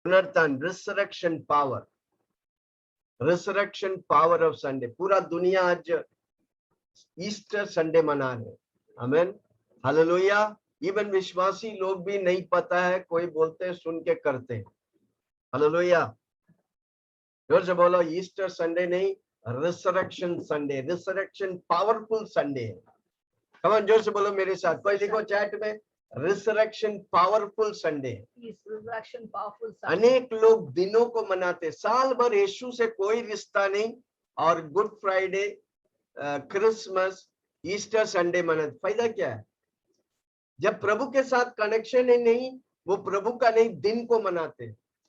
पुनरुत्थान, resurrection power of Sunday. पूरा दुनिया आज ईस्टर संडे मना रहे। आमीन, हालेलुया। इवन विश्वासी लोग भी नहीं पता है, कोई बोलते हैं सुन के करते हैं। हालेलुया, जोर से बोलो, ईस्टर संडे नहीं, resurrection Sunday, resurrection powerful Sunday. Come on, जोर से बोलो मेरे साथ। कोई लिखो चैट में, रिसरेक्शन पावरफुल संडे। अनेक लोग दिनों को मनाते, साल भर यीशु से कोई रिश्ता नहीं, और good Friday, Christmas, Easter Sunday मनाते। फायदा क्या है? जब प्रभु के साथ कनेक्शन ही नहीं, वो प्रभु का नहीं, दिन को मनाते।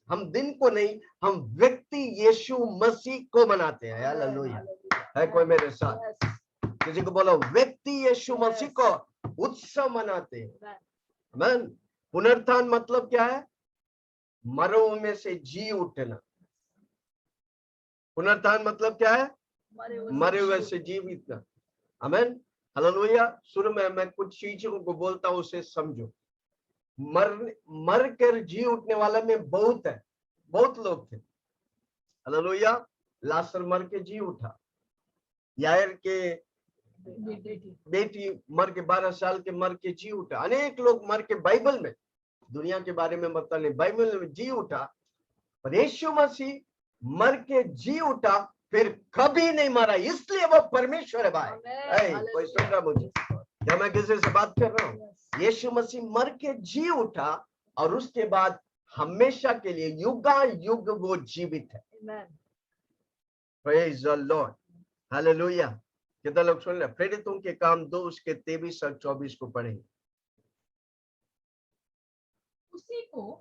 हम दिन को नहीं, हम व्यक्ति यीशु मसीह को मनाते हैं। हालेलुया, है कोई मेरे साथ? किसी को बोलो, व्यक्ति यीशु मसीह को उत्सव मनाते हैं। आमीन। पुनरुत्थान मतलब क्या है? मरो में से जी उठना। पुनरुत्थान मतलब क्या है? मरे हुए से जीवित। आमीन, हालेलुया। शुरू में मैं कुछ चीजों को बोलता हूं, उसे समझो। मर कर जी उठने वाला में बहुत है, बहुत लोग थे। हालेलुया। लासर मर के जी उठा, यायर के बेटी मर के 12 साल के मर के जी उठा। अनेक लोग मर के, बाइबल में, दुनिया के बारे में बता नहीं, बाइबल में जी उठा। पर यीशु मसीह मर के जी उठा, फिर कभी नहीं मरा, इसलिए वो परमेश्वर है। भाई कोई सुन रहा मुझे? क्या मैं किसी से बात कर रहा हूँ? यीशु मसीह मर के जी उठा, और उसके बाद हमेशा के लिए, युगा युग वो जीवित है। Praise the Lord, hallelujah. कितना लोग सुन रहे? प्रेरितों के काम 2 उसके 23 और 24 को पढ़ेंगे।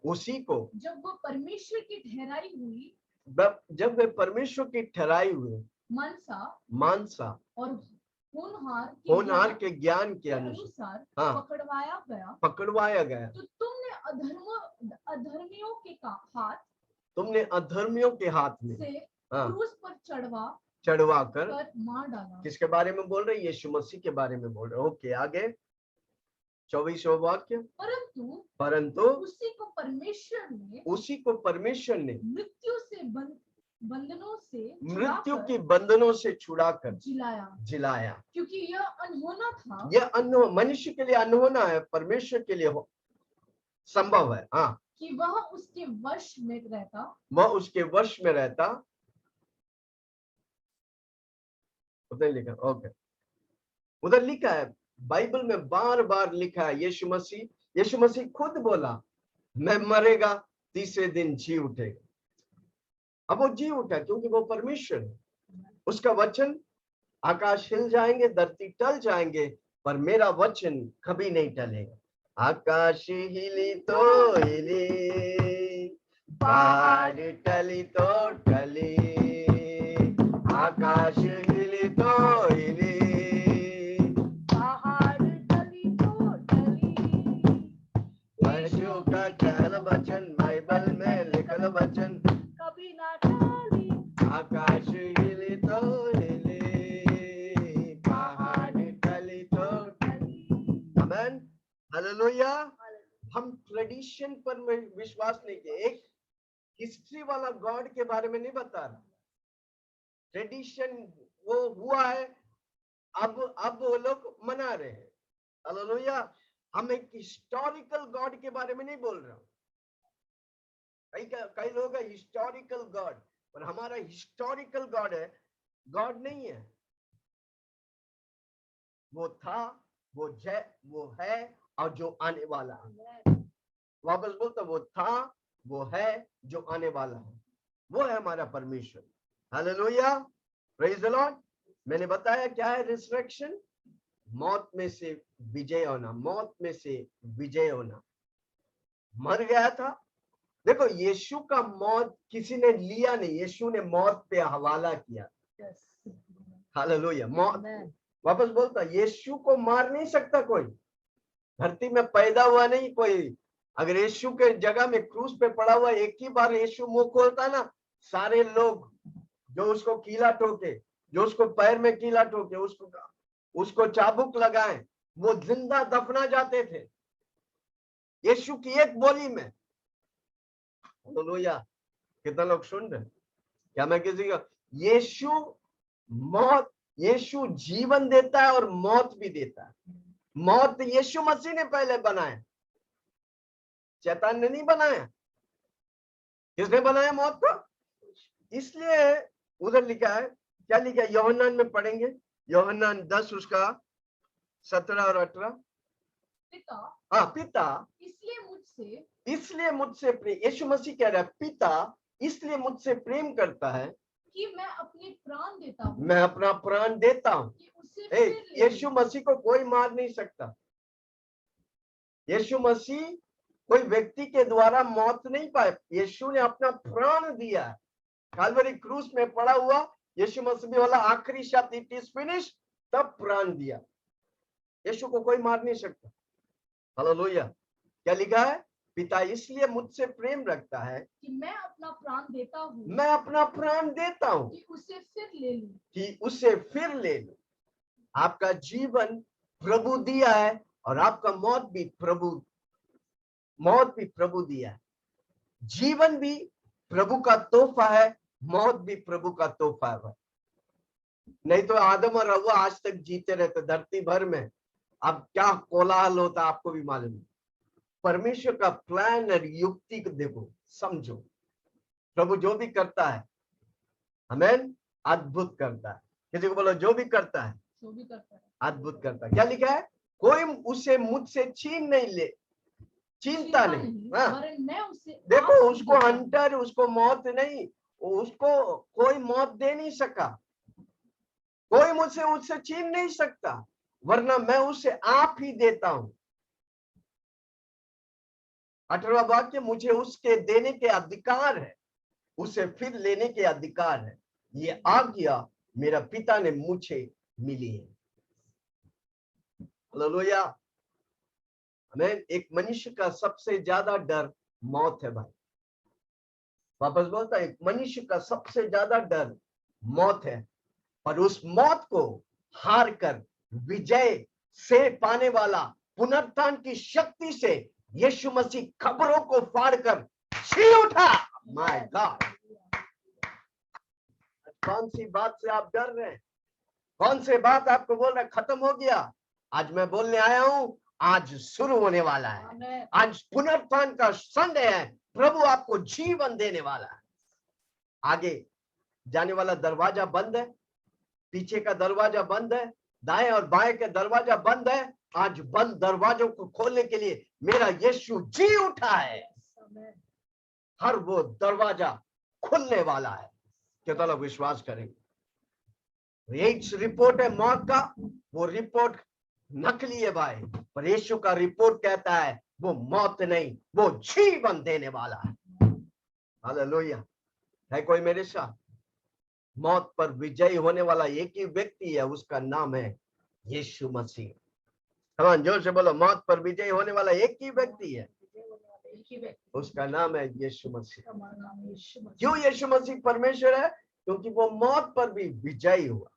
उसी को जब वो परमेश्वर की ठहराई हुई, जब वे परमेश्वर की ठहराई हुई मानसा और होनहार के ज्ञान के अनुसार पकड़वाया गया, तो तुमने अधर्मियों के हाथ में से क्रूस पर चढ़वा कर मार डाला। किसके बारे में बोल रहे? यीशु मसीह के बारे में बोल रहे। ओके, आगे 24वां वाक्य। परंतु उसी को परमेश्वर ने मृत्यु के बंधनों से छुड़ाकर जिलाया। क्योंकि यह अनहोना था, यह मनुष्य के लिए अनहोना है, परमेश्वर के लिए संभव है। हाँ, कि वह उसके वश में रहता। उधर लिखा, ओके, उधर लिखा है, बाइबल में बार बार लिखा है, यीशु मसीह खुद बोला, मैं मरेगा, तीसरे दिन जी उठेगा। अब वो जी उठा क्योंकि वो परमेश्वर है। उसका वचन, आकाश हिल जाएंगे, धरती टल जाएंगे, पर मेरा वचन कभी नहीं टलेगा। आकाश हिली तो हिली, पहाड़ टली तो टली, आकाश हिली तो हिली, पहाड़ टली तो टली, यीशु का कहल वचन, बाइबल में लिखल वचन कभी ना टली। आकाश हिली तो हिली, पहाड़ टली तो टली। आमीन, हालेलुया। हम ट्रेडिशन पर विश्वास नहीं किए, एक हिस्ट्री वाला गॉड के बारे में नहीं बता रहा। ट्रेडिशन वो हुआ है, अब वो लोग मना रहे हैं। हालेलुया। हम एक हिस्टोरिकल गॉड के बारे में नहीं बोल रहा हूं। कई लोग है हिस्टोरिकल गॉड, पर हमारा हिस्टोरिकल गॉड है, गॉड नहीं है। वो था, वो है, और जो आने वाला है। वापस बोलता, वो था, वो है, जो आने वाला है, वो है हमारा परमेश्वर। Hallelujah, praise the Lord. मैंने बताया क्या है रिसरेक्शन? मौत में से विजय होना, मौत में से विजय होना। मर गया था, देखो यीशु का मौत किसी ने लिया नहीं, यीशु ने मौत पे हवाला किया। हालेलुया। मौत, वापस बोलता, यीशु को मार नहीं सकता कोई, धरती में पैदा हुआ नहीं कोई। अगर यीशु के जगह में क्रूस पे पड़ा हुआ एक ही बार यीशु मुंह खोलता ना, सारे लोग जो उसको कीला ठोके, जो उसको पैर में कीला ठोके, उसको चाबुक लगाए, वो जिंदा दफना जाते थे यीशु की एक बोली में। हालेलुया। कितना लोग सुन रहे हैं? क्या मैं किसी का यीशु जीवन देता है और मौत भी देता है। मौत यीशु मसीह ने पहले बनाया, शैतान ने नहीं बनाया। किसने बनाया मौत को? इसलिए उधर लिखा है, क्या लिखा है? यूहन्ना में पढ़ेंगे, यूहन्ना 10 उसका 17 और 18। पिता इसलिए मुझसे प्रेम, यीशु मसीह कह रहा है पिता इसलिए मुझसे प्रेम करता है कि मैं अपने प्राण देता हूँ, मैं अपना प्राण देता हूँ। कि उसे फिर ले यीशु मसीह को कोई मार नहीं सकता। यीशु मसीह कोई व्यक्ति के द्वारा मौत नहीं पाए, यीशु ने अपना प्राण दिया। काल्वरी क्रूस में पड़ा हुआ यीशु मसीह भी वाला आखिरी शब्द इट इज फिनिश, तब प्राण दिया। यीशु को कोई मार नहीं सकता। हालेलुया। क्या लिखा है? पिता इसलिए मुझसे प्रेम रखता है कि मैं अपना प्राण देता हूँ, मैं अपना प्राण देता हूँ कि उसे फिर ले लूं, कि उसे फिर ले लूं। आपका जीवन प्रभु दिया है और आपका मौत भी प्रभु दिया है। जीवन भी प्रभु का तोहफा है, मौत भी प्रभु का तोहफा है। नहीं तो आदम और हव्वा आज तक जीते रहते धरती भर में, अब क्या कोलाहल होता आपको भी मालूम है। परमेश्वर का प्लान और युक्ति को देखो, समझो। प्रभु जो भी करता है हमें अद्भुत करता है। किसी को बोलो जो भी करता है अद्भुत करता है। क्या लिखा है? कोई उसे मुझसे छीनता नहीं। मैं उसे देखो, उसको हंटर, उसको मौत नहीं, उसको कोई मौत दे नहीं सका, कोई मुझसे उससे छीन नहीं सकता, वरना मैं उसे आप ही देता हूं। 18वां वाक्य, मुझे उसके देने के अधिकार है, उसे फिर लेने के अधिकार है। ये आज्ञा मेरा पिता ने मुझे मिली है। हालेलुया। हमें एक मनुष्य का सबसे ज्यादा डर मौत है भाई। वापस बोलता है, एक मनुष्य का सबसे ज्यादा डर मौत है, पर उस मौत को हार कर विजय से पाने वाला पुनरुत्थान की शक्ति से यीशु मसीह खबरों को फाड़कर छी उठा। माय गॉड, कौन सी बात से आप डर रहे हैं? कौन सी बात आपको बोल रहा है खत्म हो गया? आज मैं बोलने आया हूं, आज शुरू होने वाला है। आज पुनरुत्थान का संडे है, प्रभु आपको जीवन देने वाला है। आगे जाने वाला दरवाजा बंद है, पीछे का दरवाजा बंद है, दाएं और बाएं का दरवाजा बंद है। आज बंद दरवाजों को खोलने के लिए मेरा यीशु जी उठा है। हर वो दरवाजा खुलने वाला है। कितना लोग विश्वास करेंगे? एक रिपोर्ट है मौत का, वो रिपोर्ट नकली है भाई, पर यीशु का रिपोर्ट कहता है वो मौत नहीं, वो जीवन देने वाला है। हालेलुया। है कोई मेरे साथ? मौत पर विजयी होने वाला एक ही व्यक्ति है, उसका नाम है यीशु मसीह। कमान जोर से बोलो, मौत पर विजयी होने वाला एक ही व्यक्ति है, उसका नाम है यीशु मसीह। क्यों यीशु मसीह परमेश्वर है? क्योंकि वो मौत पर भी विजयी हुआ।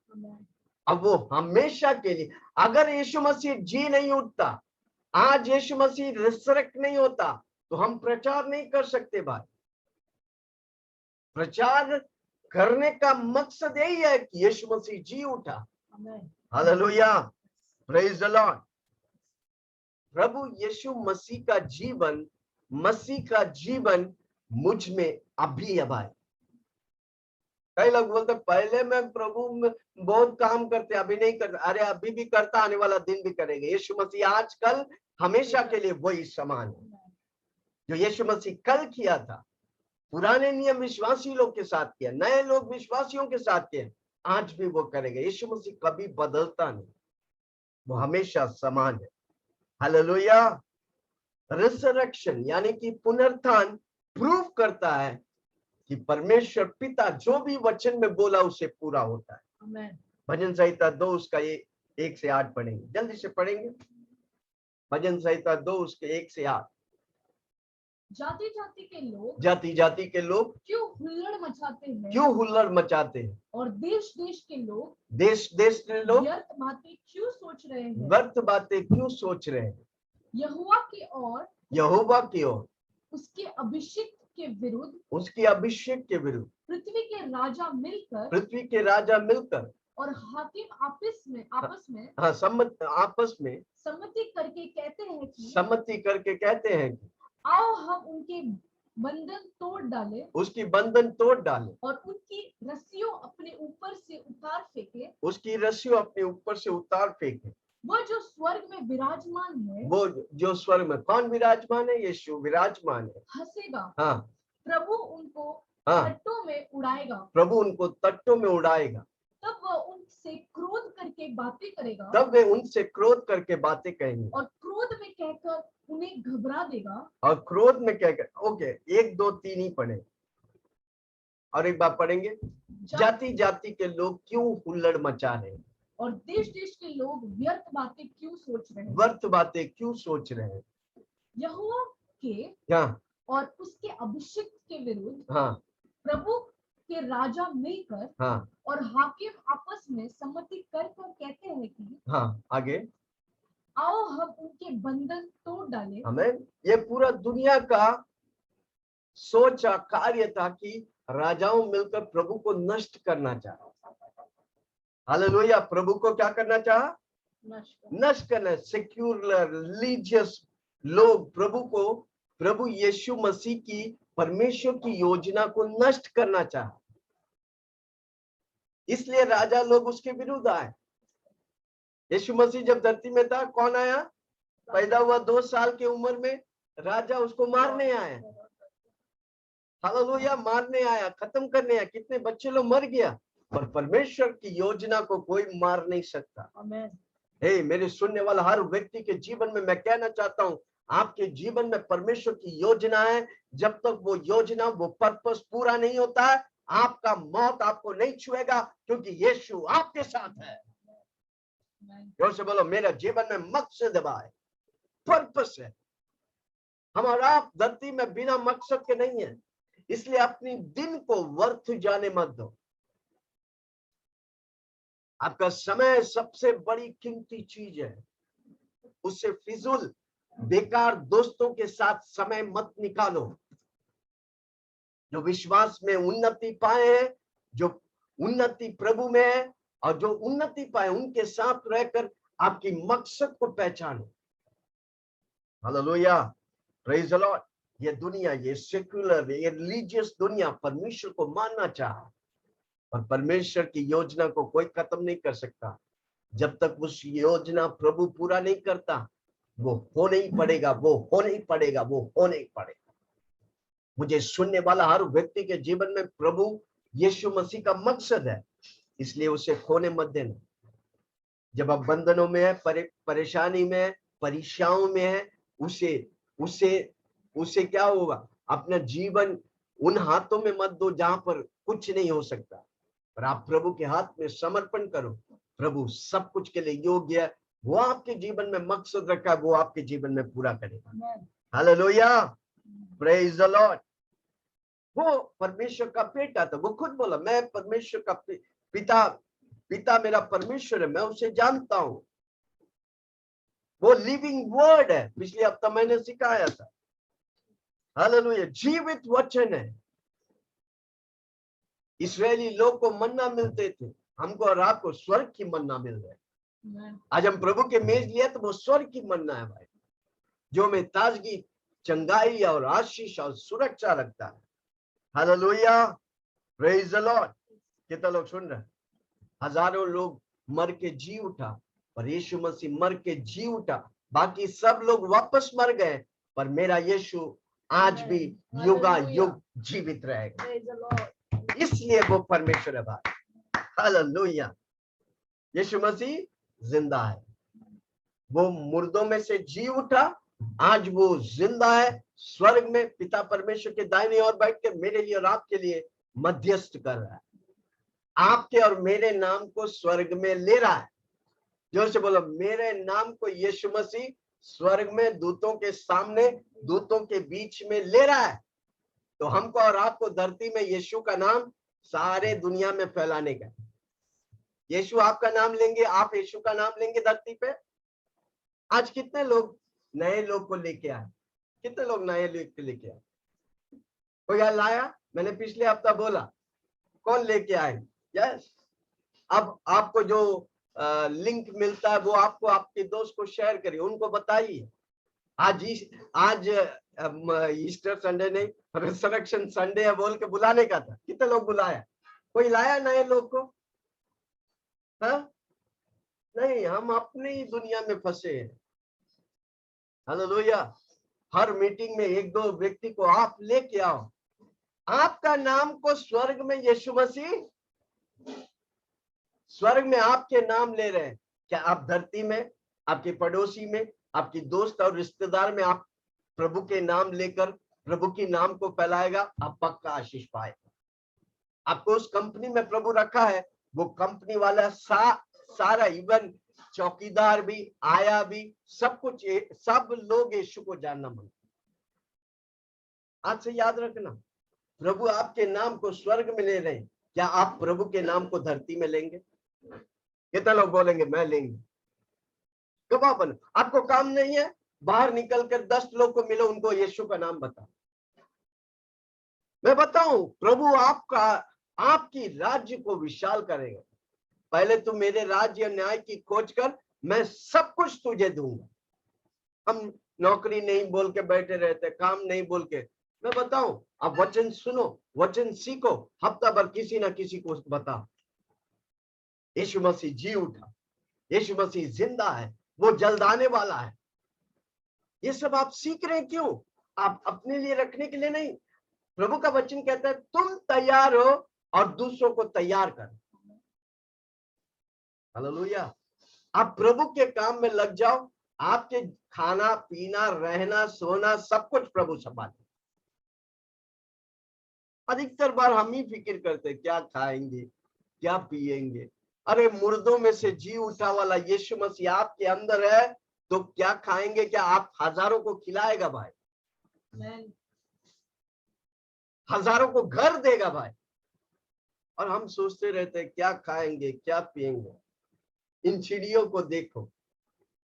अब वो हमेशा के लिए, अगर यीशु मसीह जी नहीं उठता, आज यीशु मसीह रिसरेक्ट नहीं होता, तो हम प्रचार नहीं कर सकते भाई। प्रचार करने का मकसद यही है कि यीशु मसीह जी उठा। Hallelujah, praise the Lord. प्रभु यीशु मसीह का जीवन मुझ में अभी है भाई। कई लोग बोलते पहले मैं प्रभु में बहुत काम करते, अभी नहीं करता। अरे अभी भी करता, आने वाला दिन भी करेंगे। यीशु मसीह आज कल हमेशा के लिए वही समान है। जो यीशु मसीह कल किया था, पुराने नियम विश्वासी लोग के साथ किया, नए लोग विश्वासियों के साथ किया, आज भी वो करेंगे। यीशु मसीह कभी बदलता नहीं, वो हमेशा समान है। हालेलुया। रिसरेक्शन यानी कि पुनरुत्थान प्रूव करता है कि परमेश्वर पिता जो भी वचन में बोला उसे पूरा होता है। भजन संहिता 2 उसका 1 से 8 पढ़ेंगे, जल्दी से पढ़ेंगे। भजन संहिता 2 उसके 1 से 8। जाति जाति के लोग क्यों हुल्लड़ मचाते हैं, और देश देश के लोग व्यर्थ बातें क्यों सोच रहे हैं। यहोवा की ओर उसके के विरुद्ध उसकी अभिषेक के विरुद्ध पृथ्वी के राजा मिलकर पृथ्वी के राजा मिलकर और हाकिम आपस में हाँ आपस में सम्मति करके कहते हैं कि सम्मति करके कहते हैं कि आओ हम उनके बंधन तोड़ डालें उसकी बंधन तोड़ डाले और उनकी रस्सियों अपने ऊपर से उतार फेंके। उसकी रस्सियों अपने ऊपर से उतार फेंके। वो जो स्वर्ग में विराजमान है वो जो स्वर्ग में कौन विराजमान है? यीशु विराजमान है। हंसेगा। हाँ प्रभु उनको हाँ तट्टों में उड़ाएगा। प्रभु उनको तट्टों में उड़ाएगा। तब वह उनसे क्रोध करके बातें करेगा। तब वे उनसे क्रोध करके बातें कहेंगे और क्रोध में कहकर उन्हें घबरा देगा। और क्रोध में कहकर ओके 1 2 3 ही पढ़े और एक बार पढ़ेंगे। जाति जाति के लोग क्यों हुल्लड़ मचा रहे हैं और देश देश के लोग व्यर्थ बातें क्यों सोच रहे हैं। व्यर्थ बातें क्यों सोच रहे हैं। यहोवा के हाँ और उसके अभिषेक के विरुद्ध हाँ प्रभु के राजा मिलकर हाँ और हाकिम आपस में सम्मति कर कहते हैं कि हाँ आगे आओ हम उनके बंधन तोड़ डालें। हमें ये पूरा दुनिया का सोचा कार्य था कि राजाओं मिलकर प्रभु को नष्ट करना चाहा। हालेलुया। प्रभु को क्या करना चाहा? नष्ट करना। सेक्युलर रिलीजियस लोग प्रभु यीशु मसीह की परमेश्वर की योजना को नष्ट करना चाहा। इसलिए राजा लोग उसके विरुद्ध आए। यीशु मसीह जब धरती में था कौन आया? पैदा हुआ 2 साल की उम्र में राजा उसको मारने आया। हालेलुया। मारने आया, खत्म करने आया। कितने बच्चे लोग मर गया, पर परमेश्वर की योजना को कोई मार नहीं सकता। हे मेरे सुनने वाला हर व्यक्ति के जीवन में मैं कहना चाहता हूं, आपके जीवन में परमेश्वर की योजना है। जब तक वो योजना, वो पर्पस पूरा नहीं होता है, आपका मौत आपको नहीं छुएगा, क्योंकि यीशु आपके साथ है। जोर से बोलो, मेरा जीवन में मकसद है, पर्पस है। हमारा आप धरती में बिना मकसद के नहीं है। इसलिए अपनी दिन को व्यर्थ जाने मत दो। आपका समय सबसे बड़ी कीमती चीज है। उससे फिजूल बेकार दोस्तों के साथ समय मत निकालो। जो विश्वास में उन्नति पाए हैं, जो उन्नति प्रभु में है, और जो उन्नति पाए उनके साथ रहकर आपकी मकसद को पहचानो। Hallelujah, praise the Lord. ये दुनिया, ये सेक्युलर, ये रिलीजियस दुनिया परमेश्वर को मानना चाहा, और परमेश्वर की योजना को कोई खत्म नहीं कर सकता। जब तक उस योजना प्रभु पूरा नहीं करता, वो होने ही पड़ेगा, वो होने ही पड़ेगा, वो होने ही पड़ेगा। मुझे सुनने वाला हर व्यक्ति के जीवन में प्रभु यीशु मसीह का मकसद है, इसलिए उसे खोने मत देना। जब आप बंधनों में है, परेशानी में है, परीक्षाओं में है, उसे क्या होगा? अपना जीवन उन हाथों में मत दो जहां पर कुछ नहीं हो सकता, पर आप प्रभु के हाथ में समर्पण करो। प्रभु सब कुछ के लिए योग्य है। वो आपके जीवन में मकसद रखा है, वो आपके जीवन में पूरा करेगा। Hallelujah, praise the Lord. वो परमेश्वर का बेटा था। वो खुद बोला, मैं परमेश्वर का पिता मेरा परमेश्वर है, मैं उसे जानता हूं। वो लिविंग वर्ड है। पिछले हफ्ता मैंने सिखाया था। हालेलुया, जीवित वचन है। इस्राएली लोग को मन्ना मिलते थे, हमको और आपको स्वर्ग की मन्ना मिल रहा है। आज हम प्रभु के मेज लिया तो वो स्वर्ग की मन्ना है भाई, जो हमें ताजगी, चंगाई और आशीष और सुरक्षा रखता है। Hallelujah, praise the Lord. कितना लोग सुन रहे हैं? हजारों लोग मर के जी उठा, पर यीशु मसीह मर के जी उठा। बाकी सब लोग वापस मर गए, पर मेरा यीशु आज भी युगा युग जीवित रहेगा। इसलिए वो परमेश्वर है भाई। हालेलुया, यीशु मसीह जिंदा है। वो मुर्दों में से जी उठा, आज वो जिंदा है, स्वर्ग में पिता परमेश्वर के दाहिने ओर बैठ के मेरे लिए और आपके लिए मध्यस्थ कर रहा है। आपके और मेरे नाम को स्वर्ग में ले रहा है। जोर से बोलो, मेरे नाम को यीशु मसीह स्वर्ग में दूतों के सामने, दूतों के बीच में ले रहा है। तो हमको और आपको धरती में यीशु का नाम सारे दुनिया में फैलाने का। यीशु आपका नाम लेंगे, आप यीशु का नाम लेंगे धरती पे। आज कितने लोग नए लोग को लेके आए? कितने लोग नए लोग को लेके आए? कोई यहाँ लाया? मैंने पिछले हफ्ता बोला, कौन लेके आए? यस। अब आपको जो लिंक मिलता है वो आपको आपके दोस्त को शेयर करिए, उनको बताइए। आज ईस्टर संडे नहीं, रिजरेक्शन संडे है बोल के बुलाने का था। कितने लोग बुलाया? कोई लाया नए लोग को? हाँ? नहीं, हम अपनी दुनिया में फंसे हैं। हालेलुया। हर मीटिंग में एक दो व्यक्ति को आप लेके आओ। आपका नाम को स्वर्ग में यीशु मसीह, स्वर्ग में आपके नाम ले रहे हैं। क्या आप धरती में, आपके पड़ोसी में, आपकी दोस्त और रिश्तेदार में आप प्रभु के नाम लेकर प्रभु के नाम को फैलाएगा? आप पक्का आशीष पाएगा। आपको उस कंपनी में प्रभु रखा है, वो कंपनी वाला सारा इवन चौकीदार भी, आया भी, सब कुछ, सब लोग यीशु को जानना मांगते। आज से याद रखना, प्रभु आपके नाम को स्वर्ग में ले रहे हैं। क्या आप प्रभु के नाम को धरती में लेंगे? कितने लोग बोलेंगे मैं लेंगे? गवाह बनो। आपको काम नहीं है, बाहर निकल कर 10 लोग को मिलो, उनको यीशु का नाम बताओ। मैं बताऊं, प्रभु आपकी राज्य को विशाल करेगा। पहले तू मेरे राज्य न्याय की खोज कर, मैं सब कुछ तुझे दूंगा। हम नौकरी नहीं बोल के बैठे रहते, काम नहीं बोल के। मैं बताऊं, आप वचन सुनो, वचन सीखो, हफ्ता भर किसी ना किसी को बताओ यीशु मसीह जी उठा, यीशु मसीह जिंदा है, वो जल्द आने वाला है। ये सब आप सीख रहे हैं क्यों? आप अपने लिए रखने के लिए नहीं। प्रभु का वचन कहता है तुम तैयार हो और दूसरों को तैयार करो। हालेलुया। आप प्रभु के काम में लग जाओ, आपके खाना पीना रहना सोना सब कुछ प्रभु संभाले। अधिकतर बार हम ही फिक्र करते, क्या खाएंगे, क्या पिएंगे। अरे मुर्दों में से जी उठा वाला यीशु मसीह आपके अंदर है, तो क्या खाएंगे? क्या आप हजारों को खिलाएगा भाई? हजारों को घर देगा भाई। और हम सोचते रहते हैं क्या खाएंगे, क्या पिएंगे। इन चिड़ियों को देखो,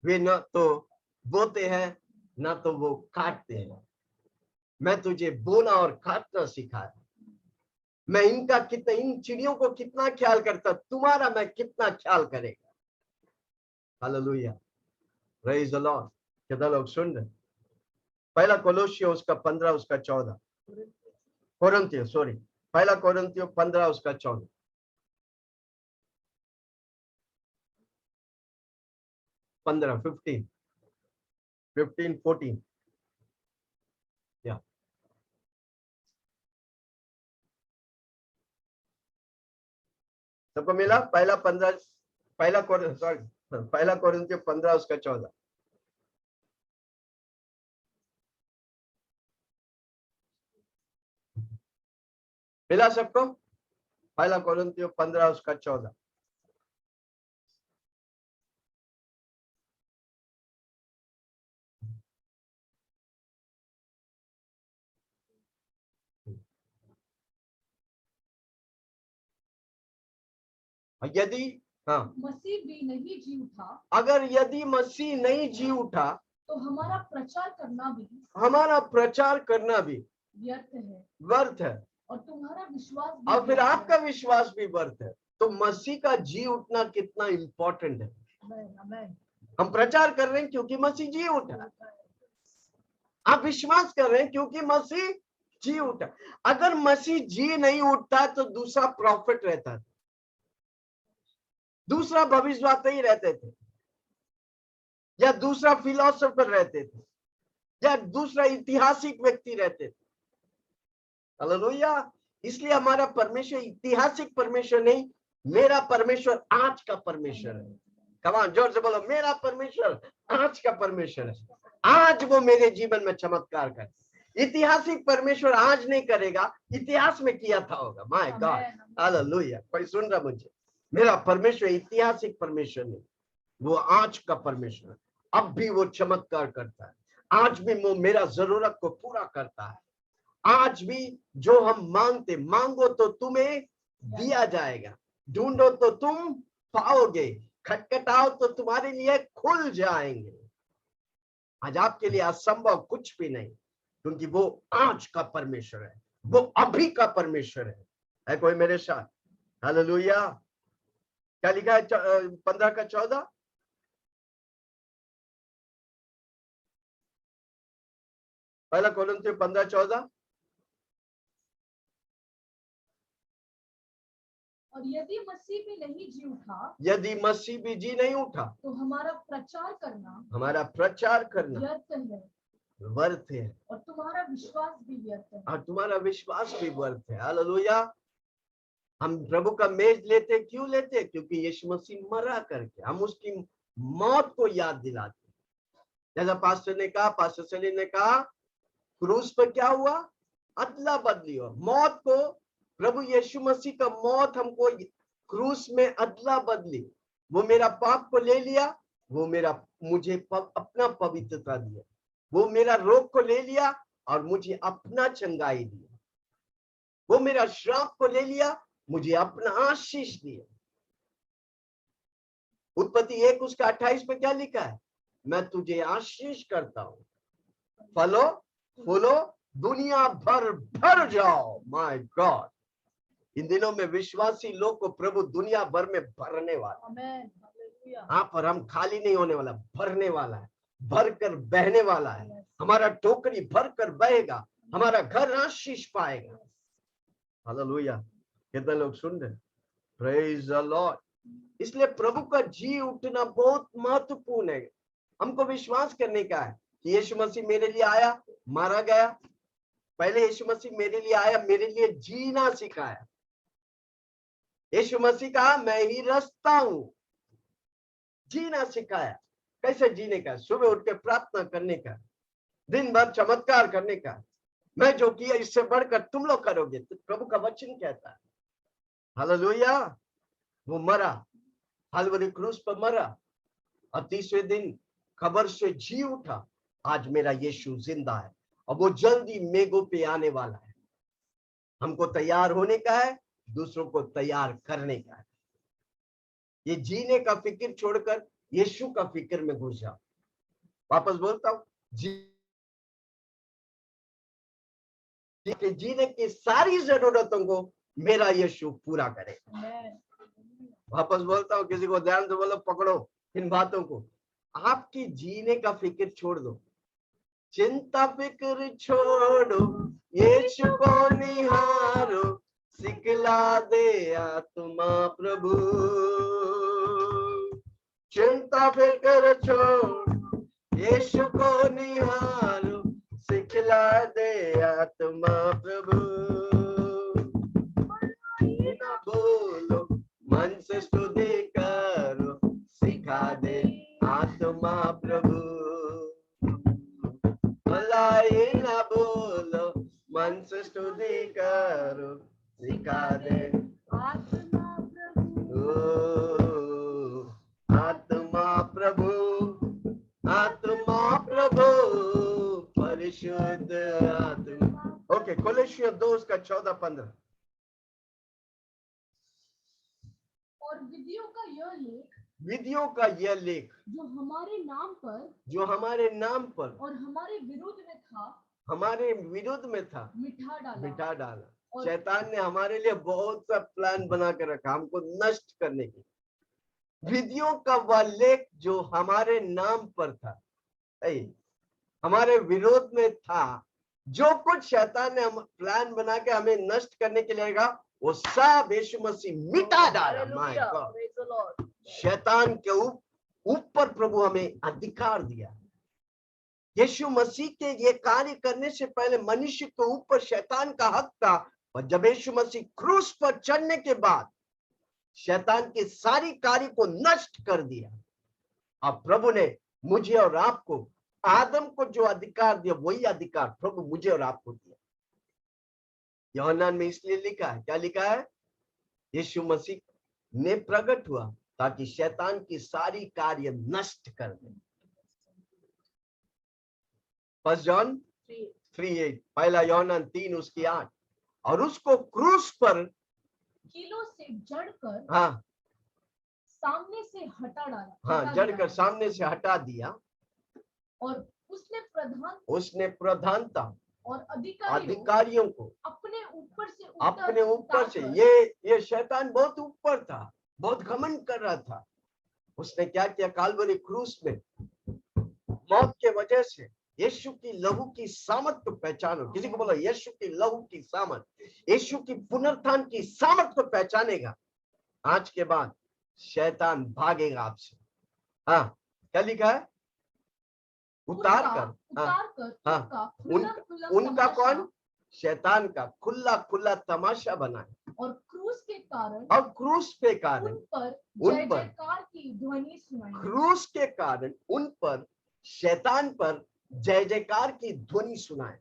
वे न तो बोते हैं ना तो वो काटते हैं। मैं तुझे बोना और काटना सिखाया। मैं इन चिड़ियों को कितना ख्याल करता, तुम्हारा मैं कितना ख्याल करेगा। Hallelujah, praise the Lord. कितना लोग सुन रहे? पहला कोलोसियों उसका 15 उसका 14, कोरिन्थियों सॉरी, पहला कोरिन्थियों 15 उसका 14। 15 15 14 या सबको मिला? पहला कोरिन्थियों 15 उसका 14। मिला सबको? पहला कोरिन्थियों 15 उसका 14। यदि मसीह भी नहीं जी उठा, अगर यदि मसीह नहीं जी उठा, तो हमारा प्रचार करना भी व्यर्थ है और तुम्हारा विश्वास भी और फिर व्यर्थ आपका है। विश्वास भी व्यर्थ है। तो मसीह का जी उठना कितना इंपॉर्टेंट है। हम प्रचार कर रहे हैं क्योंकि मसीह जी उठा। आप विश्वास कर रहे हैं क्योंकि मसीह जी उठा। अगर मसीह जी नहीं उठता तो दूसरा प्रॉफिट रहता था, दूसरा भविष्यवक्ता ही रहते थे, या दूसरा फिलोसोफर रहते थे, या दूसरा ऐतिहासिक व्यक्ति रहते थे। हालेलुया। इसलिए हमारा परमेश्वर ऐतिहासिक परमेश्वर नहीं, मेरा परमेश्वर आज का परमेश्वर है। कमान जोर से बोलो, मेरा परमेश्वर आज का परमेश्वर है। आज वो मेरे जीवन में चमत्कार करे। ऐतिहासिक परमेश्वर आज नहीं करेगा, इतिहास में किया था होगा। My God, hallelujah. कोई सुन रहा मुझे? मेरा परमेश्वर ऐतिहासिक परमेश्वर नहीं, वो आज का परमेश्वर। अब भी वो चमत्कार करता है, आज भी वो मेरा जरूरत को पूरा करता है। आज भी जो हम मांगते, मांगो तो तुम्हें दिया जाएगा, ढूंढो तो तुम पाओगे, खटखटाओ तो तुम्हारे लिए खुल जाएंगे। आज आपके लिए असंभव कुछ भी नहीं, क्योंकि वो आज का परमेश्वर है। वो अभी का परमेश्वर है कोई मेरे साथ? हालेलुया। क्या लिखा है 15 का 14? पहला कोरिन्थियों 15:14। और यदि मसीह भी नहीं जी उठा, यदि मसीह भी जी नहीं उठा, तो हमारा प्रचार करना व्यर्थ है, और तुम्हारा विश्वास भी व्यर्थ है। और तुम्हारा विश्वास भी व्यर्थ है। हालेलुया। हम प्रभु का मेज लेते, क्यों लेते? क्योंकि यीशु मसीह मरा करके हम उसकी मौत को याद दिलाते। जैसा पास्टर सलीम ने कहा, क्रूस पर क्या हुआ? अदला बदली हुआ। मौत को, प्रभु यीशु मसीह का मौत हमको क्रूस में अदला बदली। वो मेरा पाप को ले लिया, वो मुझे अपना पवित्रता दिया। वो मेरा रोग को ले लिया और मुझे अपना चंगाई दिया। वो मेरा श्राप को ले लिया, मुझे अपना आशीष दिया। उत्पत्ति 1 उसका 28 पे क्या लिखा है? मैं तुझे आशीष करता हूं, फलो फूलो, दुनिया भर जाओ। माय गॉड, इन दिनों में विश्वासी लोग को प्रभु दुनिया भर में भरने वाला है। यहाँ पर हम खाली नहीं होने वाला, भरने वाला है, भर कर बहने वाला है। हमारा टोकरी भर कर बहेगा, हमारा घर आशीष पाएगा। हालेलुया। कितने लोग सुन रहे? Praise the Lord. इसलिए प्रभु का जी उठना बहुत महत्वपूर्ण है। हमको विश्वास करने का है कि यीशु मसीह मेरे लिए आया, मारा गया। पहले यीशु मसीह मेरे लिए आया, मेरे लिए जीना सिखाया। यीशु मसीह कहा, मैं ही रास्ता हूं। जीना सिखाया। कैसे जीने का? सुबह उठ के प्रार्थना करने का, दिन भर चमत्कार करने का। मैं जो किया इससे बढ़कर तुम लोग करोगे, तो प्रभु का वचन कहता है। हालेलुया। वो मरा, कलवरी क्रूस पर मरा, और तीसरे दिन कब्र से जी उठा। आज मेरा यीशु जिंदा है और वो जल्दी मेघों पे आने वाला है। हमको तैयार होने का है, दूसरों को तैयार करने का है। ये जीने का फिक्र छोड़कर यीशु का फिक्र में घुस जाओ। वापस बोलता हूं, जीने की सारी जरूरतों को मेरा यीशु पूरा करे। वापस बोलता हूं, किसी को ध्यान से बोलो, पकड़ो इन बातों को। आपकी जीने का फिक्र छोड़ दो, चिंता फिक्र छोड़ो, यीशु को निहारो, सिखला दे आत्मा प्रभु। चिंता फिक्र छोड़ो, यीशु को निहारो, सिखला दे आत्मा प्रभु। ना बोलो, मन से स्तुति करो, सिखा दे आत्मा प्रभु। भलाई ना बोलो, मन से स्तुति करो, सिखा दे आत्मा प्रभु। आत्मा प्रभु, आत्मा प्रभु, परिशुद्ध आत्मा। ओके, कोलोसियों 2 उसका 14-15। और विधियों का यह लेख जो हमारे नाम पर और हमारे विरुद्ध में था मिटा डाला। शैतान ने हमारे लिए बहुत सा प्लान बना कर रखा, हमको नष्ट करने की। विधियों का वह लेख जो हमारे नाम पर था, हमारे विरोध में था, जो कुछ शैतान ने प्लान बना के हमें नष्ट करने के लिए, वो सब यीशु मसीह मिटा डाला। माय गॉड, शैतान के ऊपर प्रभु हमें अधिकार दिया। यीशु मसीह के ये कार्य करने से पहले मनुष्य के ऊपर शैतान का हक था, और जब यीशु मसीह क्रूस पर चढ़ने के बाद शैतान के सारी कार्य को नष्ट कर दिया। अब प्रभु ने मुझे और आपको, आदम को जो अधिकार दिया, वही अधिकार प्रभु मुझे और आपको दिया। यूहन्ना में इसलिए लिखा है, क्या लिखा है? यीशु मसीह ने प्रकट हुआ ताकि शैतान की सारी कार्य नष्ट कर दे। 1 जॉन 3:8, पहला यूहन्ना 3 उसकी 8। और उसको क्रूस पर कीलों से जड़कर सामने से हटा डाला। जड़कर सामने से हटा दिया। और उसने प्रधानता और अधिकारियों को अपने ऊपर से ये शैतान बहुत ऊपर था, बहुत घमंड कर रहा था। उसने क्या किया? काल्वरी क्रूस में मौत के वजह से यीशु की लहू की सामर्थ को पहचानो। किसी को बोलो यीशु की लहू की सामर्थ, यीशु की पुनरुत्थान की सामर्थ को पहचानेगा, आज के बाद शैतान भागेगा आपसे। हाँ, क्या लिखा है? उतार कर उनका कौन? शैतान का खुला खुला तमाशा बनाए और क्रूस पे कारण जय जयकार की ध्वनि सुनाई। क्रूस के कारण उन पर, शैतान पर जय जयकार की ध्वनि सुनाए।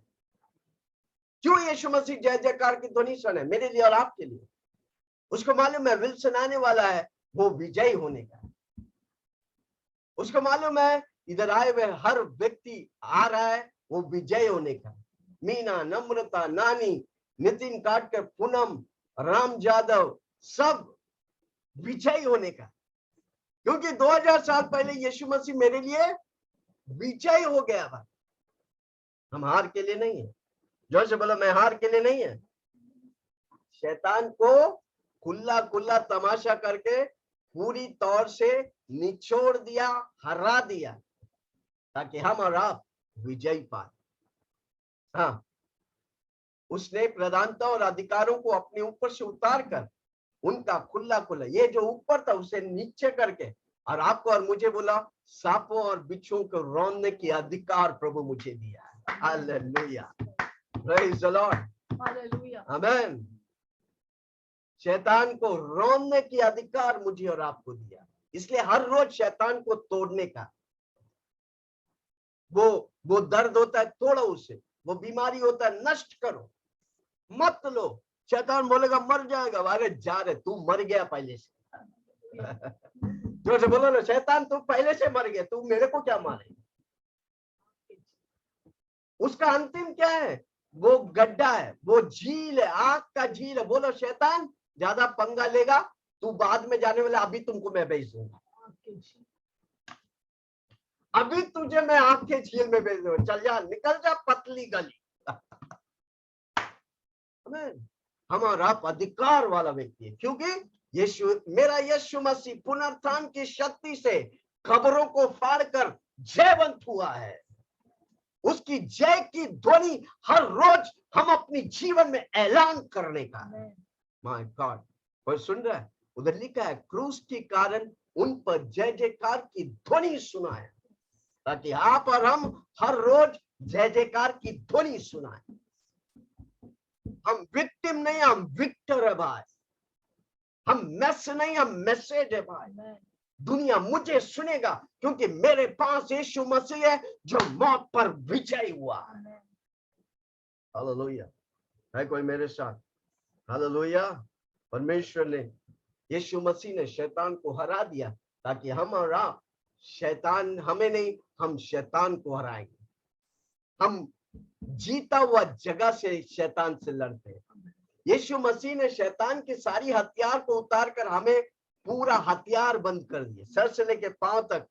क्यों यीशु मसीह जय जयकार की ध्वनि सुनाए? मेरे लिए और आपके लिए। उसको मालूम है विल्सन आने वाला है, वो विजयी होने का। उसको मालूम है इधर आए हुए हर व्यक्ति आ रहा है वो विजय होने का। मीना, नम्रता, नानी, नितिन काटकर, पूनम, राम जादव, सब विजयी होने का। क्योंकि 2000 साल पहले यीशु मसीह मेरे लिए विजयी हो गया था। हम हार के लिए नहीं है। जो से बोला मैं हार के लिए नहीं है। शैतान को खुला खुला तमाशा करके पूरी तौर से निचोड़ दिया, हरा दिया, ताकि हम और आप विजयी पाए। हाँ, उसने प्रधानता और अधिकारों को अपने ऊपर से उतार कर उनका खुला खुला, ये जो ऊपर था उसे नीचे करके, और आपको और मुझे बोला सांपों और बिच्छुओं को रौंदने की अधिकार प्रभु मुझे दिया है। Hallelujah, praise the Lord, hallelujah, amen. शैतान को रौंदने की अधिकार मुझे और आपको दिया। इसलिए हर रोज शैतान को तोड़ने का, वो दर्द होता है तोड़ो उसे, वो बीमारी होता है नष्ट करो, मत लो। शैतान बोलेगा मर जाएगा, अरे जा रहे, तू मर गया पहले से। जो से बोलो ना, शैतान तू पहले से मर गया, तू मेरे को क्या मारे। उसका अंतिम क्या है? वो गड्ढा है, वो झील है, आग का झील है। बोलो शैतान ज्यादा पंगा लेगा, तू बाद में जाने वाला, अभी तुमको मैं भेज दूंगा, अभी तुझे मैं आग के झील में भेज दूंगा, चल जा, निकल जा पतली गली। हम और आप अधिकार वाला व्यक्ति है, क्योंकि मेरा यीशु मसीह पुनरुत्थान की शक्ति से कब्रों को फाड़कर जयवंत हुआ है। उसकी जय की ध्वनि हर रोज हम अपनी जीवन में ऐलान करने का। माय गॉड, कोई सुन रहा है? उधर लिखा है क्रूस के कारण उन पर जय जयकार की ध्वनि सुनाए, ताकि आप और हम हर रोज जय जयकार की ध्वनि सुनाए। हम विक्टिम नहीं, हम विक्टर है भाई। हम मैस नहीं, हम मैसेज है भाई। दुनिया मुझे सुनेगा क्योंकि मेरे पास यीशु मसीह है जो मौत पर विजय हुआ। हालेलुया, है कोई मेरे साथ? हालेलुया। परमेश्वर ने, यीशु मसीह ने शैतान को हरा दिया ताकि हम और आप, शैतान हमें नहीं, हम शैतान को हराएंगे। हम जीता हुआ जगह से शैतान से लड़ते हैं। यीशु मसीह ने शैतान की सारी हथियार को उतार कर हमें पूरा हथियार बंद कर दिए, सर से लेके पांव तक।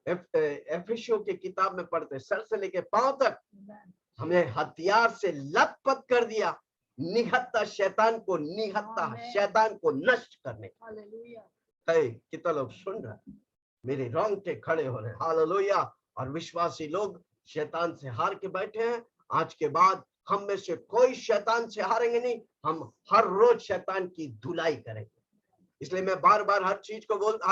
एफिसियों की किताब में पढ़ते, सर से लेके पांव तक हमें हथियार से लथपथ कर दिया, निहत्ता शैतान को, निहत्ता शैतान को नष्ट करने। कितना लोग सुन रहे? मेरे रोंगटे खड़े हो रहे। हालेलुया। और विश्वासी लोग शैतान से हार के बैठे हैं। आज के बाद हम में से कोई शैतान से हारेंगे नहीं, हम हर रोज शैतान की धुलाई करेंगे। इसलिए मैं बार बार हर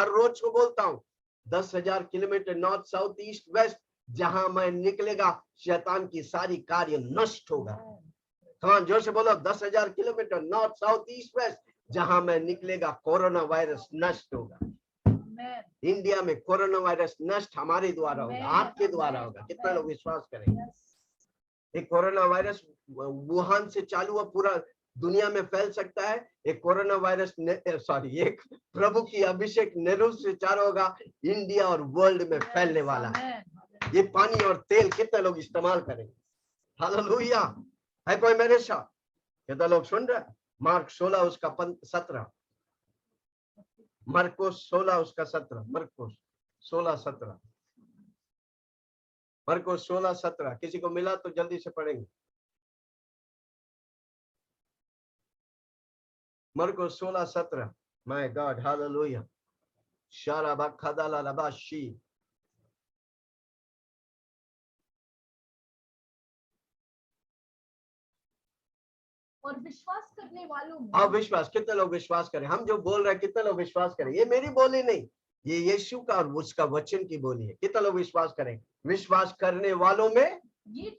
रोज को बोलता हूँ, 10,000 kilometre north south east west जहां मैं निकलेगा शैतान की सारी कार्य नष्ट होगा। हाँ, जोर से बोलो, 10,000 kilometre north south east west जहां मैं निकलेगा कोरोना वायरस नष्ट होगा। इंडिया में कोरोना वायरस नष्ट हमारे द्वारा होगा, आपके द्वारा होगा। कितना लोग विश्वास करेंगे? एक कोरोना वायरस वुहान से चालू हुआ, पूरा दुनिया में फैल सकता है। एक कोरोना वायरस एक प्रभु की अभिषेक नेहरू से चालू होगा, इंडिया और वर्ल्ड में फैलने वाला है। ये पानी और तेल कितने लोग इस्तेमाल करेंगे? हालेलुया। है कोई मेरे साथ? कितना लोग सुन रहे? मार्क 16 उसका 17, मरकुस 16 उसका 17, मरकुस 16:17, मरकुस 16:17। किसी को मिला तो जल्दी से पढ़ेंगे। मरको 16:17 माय गॉड हालेलुया शाराबा खदाला रबाशी और विश्वास करने वालों में अब विश्वास कितने लोग विश्वास करें हम जो बोल रहे हैं कितने लोग विश्वास करें ये मेरी बोली नहीं ये यीशु का और उसका वचन की बोली है कितने लोग विश्वास करें विश्वास करने वालों में ये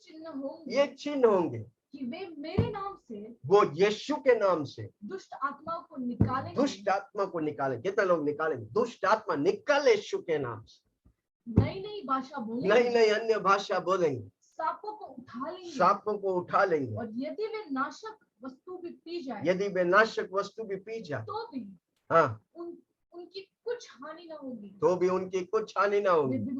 चिन्ह होंगे कि वे मेरे नाम से वो यीशु के नाम से दुष्ट आत्माओं को निकालेंगे दुष्ट आत्मा को निकालेंगे कितने लोग निकालेंगे दुष्ट आत्मा निकाले यीशु के नाम से नई नई भाषा बोलेंगे नई नई अन्य भाषा बोलेंगे सांपों को उठा लेंगे सांपों को उठा लेंगे और यदि वे नाशक वस्तु भी पी जाए यदि वे नाशक वस्तु भी पी जाए तो भी हाँ उनकी कुछ हानि ना होगी तो भी उनकी कुछ हानि ना होगी वे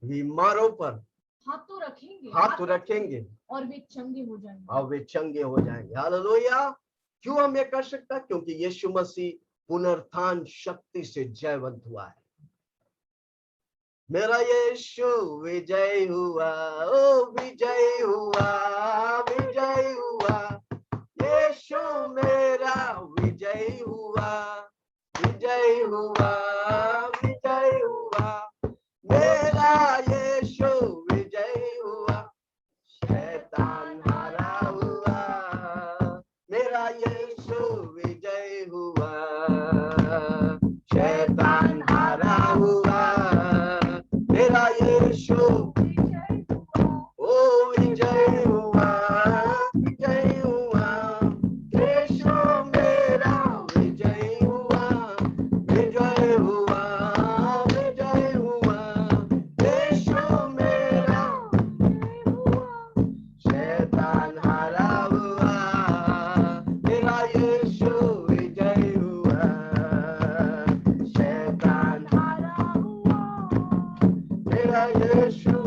बीमारों पर हाथ रखेंगे और वे चंगे हो जाएंगे हालेलुया क्यों हम ये कर सकता क्योंकि यीशु मसीह पुनरुत्थान शक्ति से जयवंत हुआ है मेरा यीशु विजय हुआ ओ विजय हुआ विजय हुआ यीशु मेरा विजय हुआ विजय हुआ विजय हुआ मेरा यीशु विजय हुआ शैतान हारा हुआ मेरा यीशु विजय हुआ शैतान हारा हुआ मेरा यीशु ओ विजय हुआ विजय हुआ यीशु मेरा विजय हुआ विजय हुआ विजय हुआ यीशु मेरा शैतान हारा हुआ मेरा यीशु विजय हुआ शैतान हारा हुआ मेरा यीशु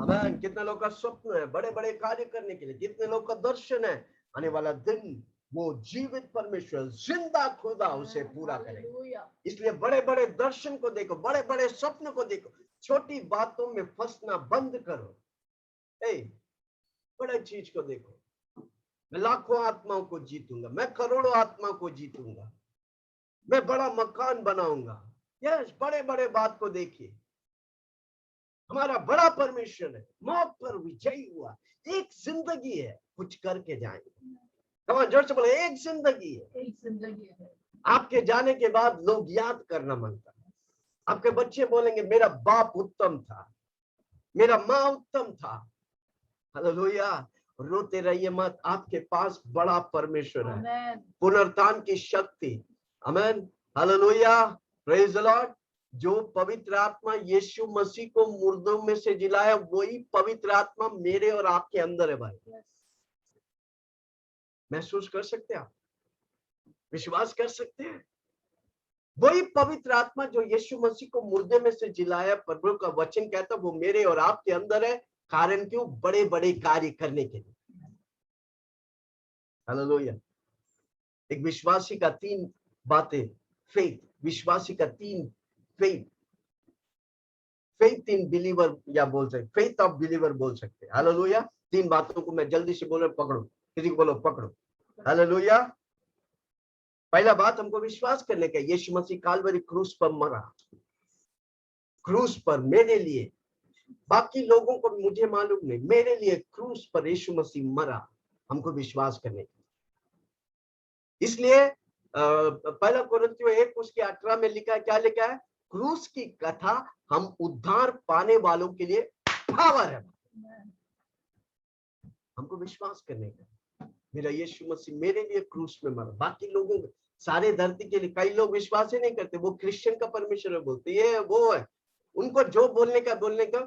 आमीन कितने लोग का स्वप्न है बड़े बड़े कार्य करने के लिए कितने लोग का दर्शन है आने वाला दिन वो जीवित परमेश्वर जिंदा खुदा उसे पूरा करेगा इसलिए बड़े बड़े दर्शन को देखो बड़े बड़े स्वप्न को देखो छोटी बातों में फंसना बंद करो बड़े चीज को देखो मैं लाखों आत्माओं को जीतूंगा मैं करोड़ों आत्माओं को जीतूंगा मैं बड़ा मकान बनाऊंगा यस बड़े बड़े बात को देखिए हमारा बड़ा परमेश्वर है मौत पर विजयी हुआ एक जिंदगी है कुछ करके जाएंगे कमां जोर से बोले एक जिंदगी है आपके जाने के बाद लोग याद करना मांगता है आपके बच्चे बोलेंगे मेरा बाप उत्तम था मेरा माँ उत्तम था हालेलुया रोते रहिए मत आपके पास बड़ा परमेश्वर है पुनरुत्थान की शक्ति आमीन हालेलुया प्रेज द लॉर्ड जो पवित्र आत्मा यीशु मसीह को मुर्दों में से जिलाया वही पवित्र आत्मा मेरे और आपके अंदर है भाई महसूस कर सकते हैं आप विश्वास कर सकते हैं वही पवित्र आत्मा जो यीशु मसीह को मुर्दे में से जिलाया प्रभु का वचन कहता वो मेरे और आपके अंदर है कारण क्यों बड़े बड़े कार्य करने के लिए हालेलुया एक विश्वासी का 3 बातें फेथ विश्वासी का 3 फेथ इन बिलीवर या बोल सकते फेथ ऑफ बिलीवर बोल सकते हैं हालेलुया 3 बातों को मैं जल्दी से बोल रहा पकड़ो किसी को बोलो पकड़ो हालेलुया पहला बात हमको विश्वास करने का यीशु मसीह कालवरी क्रूस पर मरा क्रूस पर मेरे लिए बाकी लोगों को मुझे मालूम नहीं मेरे लिए क्रूस पर यीशु मसीह मरा हमको विश्वास करने का इसलिए पहला कोरिन्थियों 1 उसके 18 में लिखा है क्या लिखा है क्रूस की कथा हम उद्धार पाने वालों के लिए पावर है हमको विश्वास करने का मेरा यीशु मसीह मेरे लिए क्रूस में मरा बाकी लोगों सारे धरती के लिए कई लोग विश्वास ही नहीं करते वो क्रिश्चियन का परमेश्वर बोलते ये वो है उनको जो बोलने का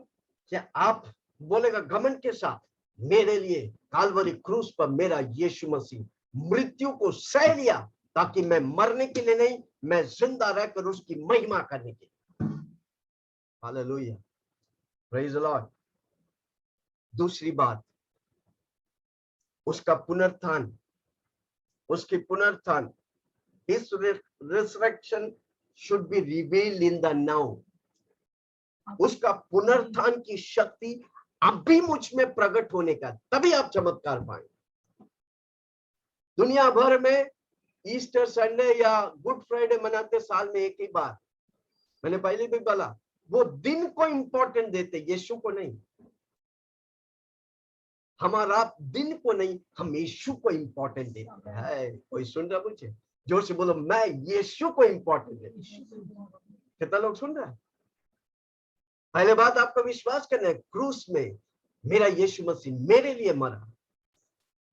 क्या आप बोलेगा घमंड के साथ मेरे लिए कालवरी क्रूस पर मेरा यीशु मसीह मृत्यु को सह लिया ताकि मैं मरने के लिए नहीं मैं जिंदा रहकर उसकी महिमा करने के लिए हालेलुया प्रेज द लॉर्ड दूसरी बात उसका पुनरुत्थान उसकी पुनरुत्थान his resurrection should be revealed in the now उसका पुनरुत्थान की शक्ति अब भी मुझ में प्रकट होने का तभी आप चमत्कार पाएंगे दुनिया भर में ईस्टर संडे या गुड फ्राइडे मनाते साल में एक ही बार। मैंने पहले भी बोला, वो दिन को इंपॉर्टेंट देते, यीशु को नहीं। हमारा दिन को नहीं, हम यीशु को इंपॉर्टेंट देते हैं। कोई सुन रहा मुझे? जोर से बोलो, मैं यीशु को इंपॉर्टेंट देता हूं। कितना लोग सुन रहे हैं? पहले बात आपको विश्वास करना है, क्रूस में मेरा यीशु मसीह मेरे लिए मरा।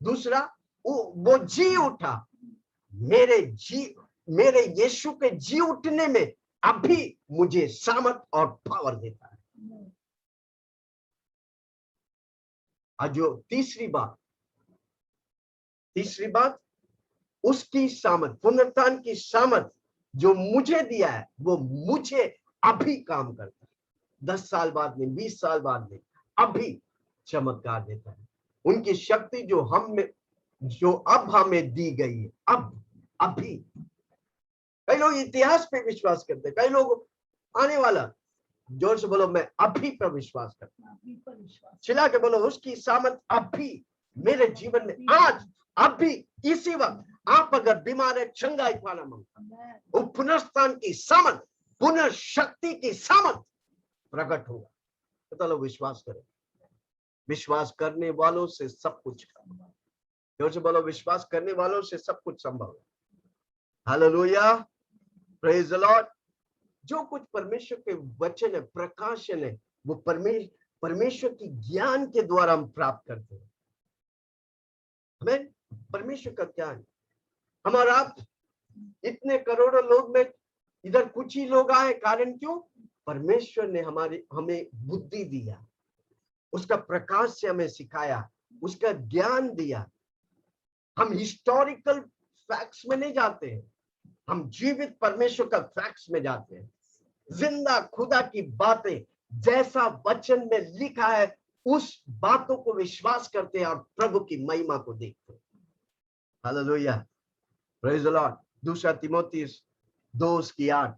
दूसरा, वो जी उठा। मेरे यीशु के जी उठने में अभी मुझे सामर्थ और पावर देता है। और जो तीसरी बात, उसकी सामर्थ, पुनरुत्थान की सामर्थ जो मुझे दिया है, वो मुझे अभी काम करता है। 10 साल बाद नहीं, 20 साल बाद नहीं, अभी चमत्कार देता है। उनकी शक्ति जो अब हमें दी गई है, अभी। कई लोग इतिहास पे विश्वास करते हैं, कई लोग आने वाला। जोर से बोलो, मैं अभी पर विश्वास करता हूं। चिल्ला के बोलो, उसकी सामर्थ अभी मेरे जीवन में, आज, अभी, इसी वक्त। आप अगर बीमार है, चंगाई पाना मांगता, वो पुनरुत्थान की सामर्थ, पुनर्शक्ति की सामर्थ प्रकट होगा। तो लोग विश्वास करें। विश्वास करने वालों से सब कुछ, जोर से बोलो, विश्वास करने वालों से सब कुछ संभव है। Hallelujah, praise the Lord. जो कुछ परमेश्वर के वचन है, प्रकाशन है, वो परमेश्वर की ज्ञान के द्वारा हम प्राप्त करते हैं। हमें परमेश्वर का ज्ञान, हमारा आप इतने करोड़ों लोग में इधर कुछ ही लोग आए, कारण क्यों? परमेश्वर ने हमें बुद्धि दिया, उसका प्रकाश से हमें सिखाया, उसका ज्ञान दिया। हम हिस्टोरिकल फैक्ट्स में नहीं जाते हैं, हम जीवित परमेश्वर का फैक्ट्स में जाते हैं। जिंदा खुदा की बातें, जैसा वचन में लिखा है, उस बातों को विश्वास करते हैं और प्रभु की महिमा को देखते हैं। Hallelujah, praise the Lord. दूसरा तीमुथियुस 2:8,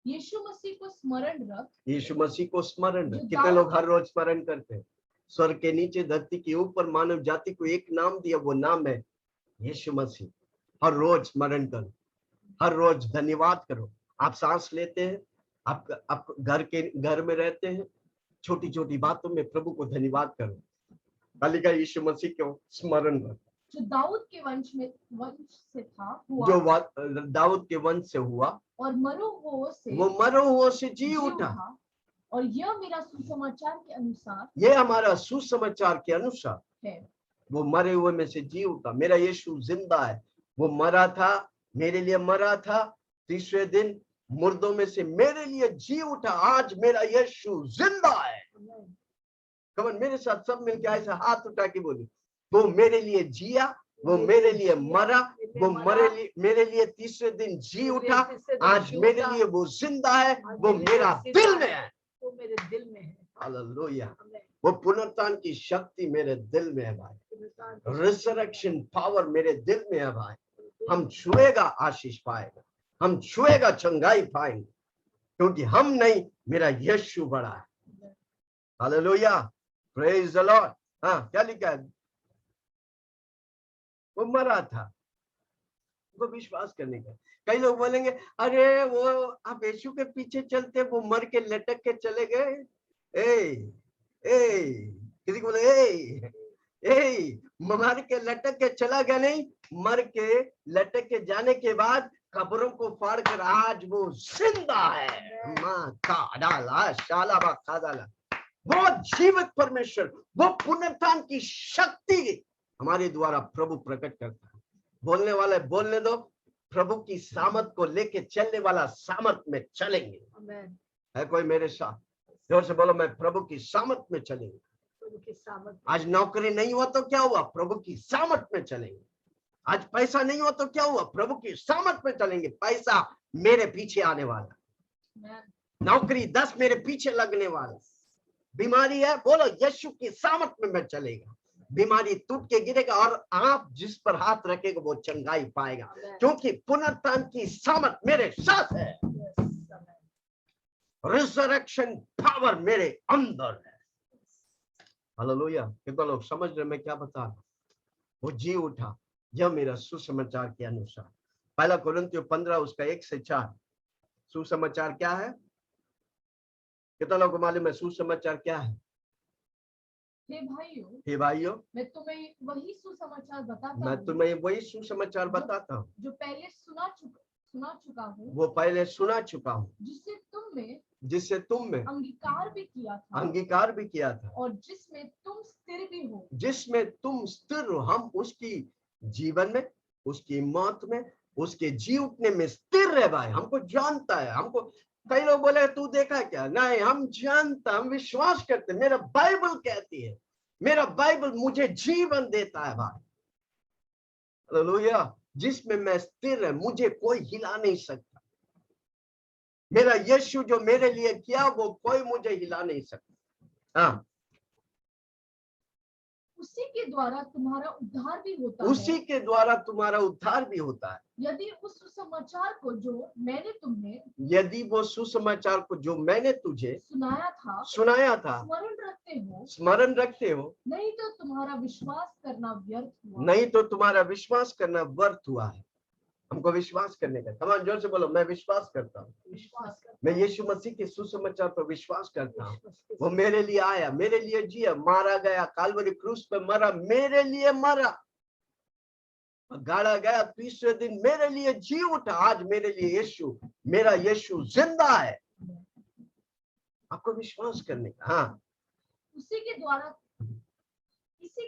यीशु मसीह को स्मरण रख। यीशु मसीह को स्मरण रख। कितने लोग हर रोज स्मरण करते हैं? स्वर्ग के नीचे, धरती के ऊपर मानव जाति को एक नाम दिया, वो नाम है यीशु मसीह। हर रोज स्मरण करो, हर रोज धन्यवाद करो। आप सांस लेते हैं, आप घर में रहते हैं, छोटी छोटी बातों में प्रभु को धन्यवाद करो। का यीशु मसीह को स्मरण रखो, जो दाऊद के वंश से था, हुआ, जो दाऊद के वंश से हुआ, और मरो हुओं से जी उठा। और यह मेरा सुसमाचार के अनुसार, ये हमारा सुसमाचार के अनुसार है। वो मरे हुए में से जी उठा। मेरा यीशु जिंदा है। वो मरा था, मेरे लिए मरा था, तीसरे दिन मुर्दों में से मेरे लिए जी उठा। आज मेरा यीशु जिंदा है। कमन मेरे साथ सब मिलके ऐसा हाथ उठा के बोली, वो मेरे लिए जिया, वो मेरे लिए मरा, वो मेरे लिए तीसरे दिन जी उठा। आज मेरे लिए वो जिंदा है, वो मेरा दिल में है, वो मेरे दिल में है। हालेलुया। वो पुनरुत्थान की शक्ति मेरे दिल में है भाई। रिजरेक्शन पावर मेरे दिल में है भाई। हम छुएगा आशीष पाएगा, हम छुएगा चंगाई पाएंगे, क्योंकि हम नहीं, मेरा यीशु बड़ा है। Hallelujah, praise the Lord. हाँ, क्या लिखा है? वो मरा था, वो विश्वास करने का। कई लोग बोलेंगे, अरे वो आप यीशु के पीछे चलते, वो मर के लटक के चले गए। किसी को बोले मर के लटक के चला गया नहीं, मर के लटक के जाने के बाद कब्रों को फाड़ कर आज वो जिंदा है। मां का डाला शाला बा खा डाला। वो जीवित परमेश्वर, वो पुनरुत्थान की शक्ति हमारे द्वारा प्रभु प्रकट करता है। बोलने वाले बोलने दो, प्रभु की सामर्थ को लेके चलने वाला सामर्थ में चलेंगे। है कोई मेरे साथ? जोर से बोलो, मैं प्रभु की सामर्थ में चलेंगे। आज नौकरी नहीं हुआ तो क्या हुआ? प्रभु की सामर्थ में चलेंगे। आज पैसा नहीं हुआ तो क्या हुआ? प्रभु की सामर्थ में चलेंगे। पैसा मेरे पीछे आने वाला, नौकरी 10 मेरे पीछे लगने वाला। बीमारी है, बोलो यीशु की सामर्थ में मैं चलेगा। बीमारी टूट के गिरेगा और आप जिस पर हाथ रखेगा वो चंगाई पाएगा, क्योंकि पुनरुत्थान की सामर्थ मेरे साथ है। रिजरेक्शन पावर मेरे अंदर है। हालेलुया। कितना लोग समझ रहे मैं क्या बता रहा हूं? वो जी उठा, यह मेरा सुसमाचार के अनुसार। पहला कोरिन्थियों 15 उसका 1 से 4। सुसमाचार क्या है? कितना लोगों को मालूम है सुसमाचार क्या है? हे भाइयों, मैं तुम्हें वही सुसमाचार बताता हूँ जो पहले सुना चुका हूँ, वो पहले सुना चुका हूँ, जिससे तुम में अंगीकार भी किया था और जिसमें तुम स्थिर हो। हम उसकी जीवन में, उसकी मौत में, उसके जी उठने में स्थिर है। भाई हमको जानता है। हमको कई लोग बोले तू देखा क्या? नहीं, हम जानता, हम विश्वास करते। मेरा बाइबल कहती है, मेरा बाइबल मुझे जीवन देता है भाई। हालेलुया। जिसमें मैं स्थिर है, मुझे कोई हिला नहीं सकता। मेरा यीशु जो मेरे लिए किया वो कोई मुझे हिला नहीं सकता। हाँ, उसी के द्वारा तुम्हारा उद्धार भी होता है। यदि उस सुसमाचार को जो मैंने तुझे सुनाया था स्मरण रखते हो, नहीं तो तुम्हारा विश्वास करना व्यर्थ हुआ है। हमको विश्वास करने का। कमान जोर से बोलो, मैं विश्वास करता हूँ। मैं यीशु मसीह के सुसमाचार पर विश्वास करता हूँ। वो मेरे लिए आया, मेरे लिए जिया, मारा गया, काल्वरी क्रूस पे मरा, मेरे लिए मरा, गाड़ा गया, तीसरे दिन मेरे लिए जी उठा। आज मेरे लिए यीशु, मेरा यीशु जिंदा है। आपको विश्वास करने का। हाँ, उसी के द्वारा इसी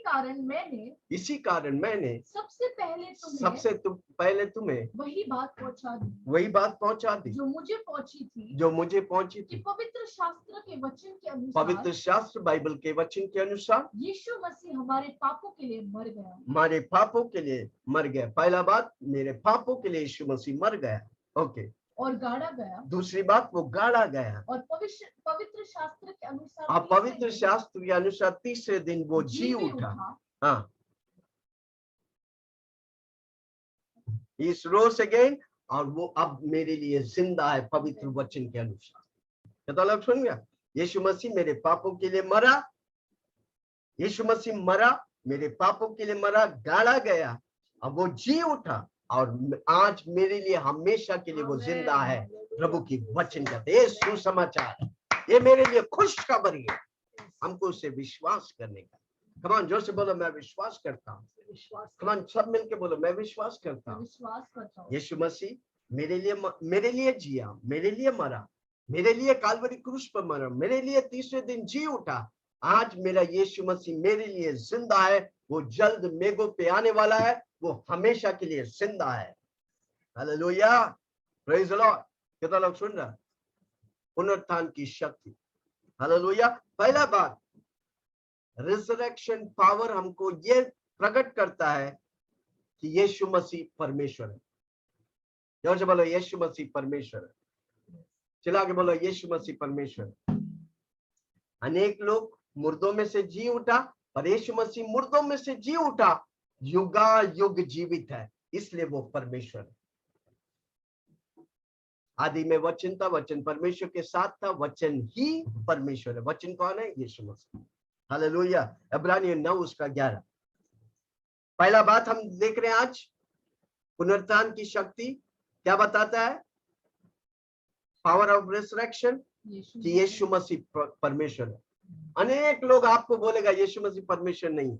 कारण मैंने सबसे पहले तुम्हें वही बात पहुंचा दी जो मुझे पहुंची थी कि पवित्र शास्त्र बाइबल के वचन के अनुसार यीशु मसीह हमारे पापों के लिए मर गया। पहला बात, मेरे पापों के लिए यीशु मसीह मर गया। ओके। और गाड़ा गया। दूसरी बात, वो गाड़ा गया और पवित्र शास्त्र के अनुसार तीसरे दिन वो जी उठा। हाँ, He rose again, और वो अब मेरे लिए जिंदा है पवित्र वचन के अनुसार। क्या तो सुन गया? यीशु मसीह मेरे पापों के लिए मरा, यीशु मसीह मरा, मेरे पापों के लिए मरा, गाड़ा गया, अब वो जी उठा, और आज मेरे लिए हमेशा के लिए वो जिंदा है। प्रभु की वचन कहते, ये सुसमाचार, ये मेरे लिए खुशखबरी है। हमको उसे विश्वास करने का। कमान जोर से बोलो, मैं विश्वास करता हूँ। कमान सब मिलके बोलो, मैं विश्वास करता हूँ। यीशु मसीह मेरे लिए जिया, मेरे लिए मरा, मेरे लिए काल्वरी क्रूस पर मरा, मेरे लिए तीसरे दिन जी उठा। आज मेरा यीशु मसीह मेरे लिए जिंदा है। वो जल्द मेघों पे आने वाला है। वो हमेशा के लिए जिंदा है। Hallelujah, praise the Lord. कितना लोग सुन रहा? पुनरुत्थान की शक्ति। हालेलुया। पहला बात, रिजरेक्शन पावर हमको ये प्रकट करता है कि यीशु मसीह परमेश्वर है। जोर से बोलो, यीशु मसीह परमेश्वर है। चला के बोलो, यीशु मसीह परमेश्वर। अनेक लोग मुर्दों में से जी उठा, पर यीशु मसीह मुर्दों में से जी उठा, युगा युग जीवित है, इसलिए वो परमेश्वर है। आदि में वचन था, वचन परमेश्वर के साथ था, वचन ही परमेश्वर है। वचन कौन है? यीशु मसीह। हालेलुया। इब्रानियों 9 उसका 11। पहला बात हम देख रहे हैं आज, पुनरुत्थान की शक्ति क्या बताता है? पावर ऑफ रिजरेक्शन, कि यीशु मसीह परमेश्वर है। अनेक लोग आपको बोलेगा यीशु मसीह परमेश्वर नहीं,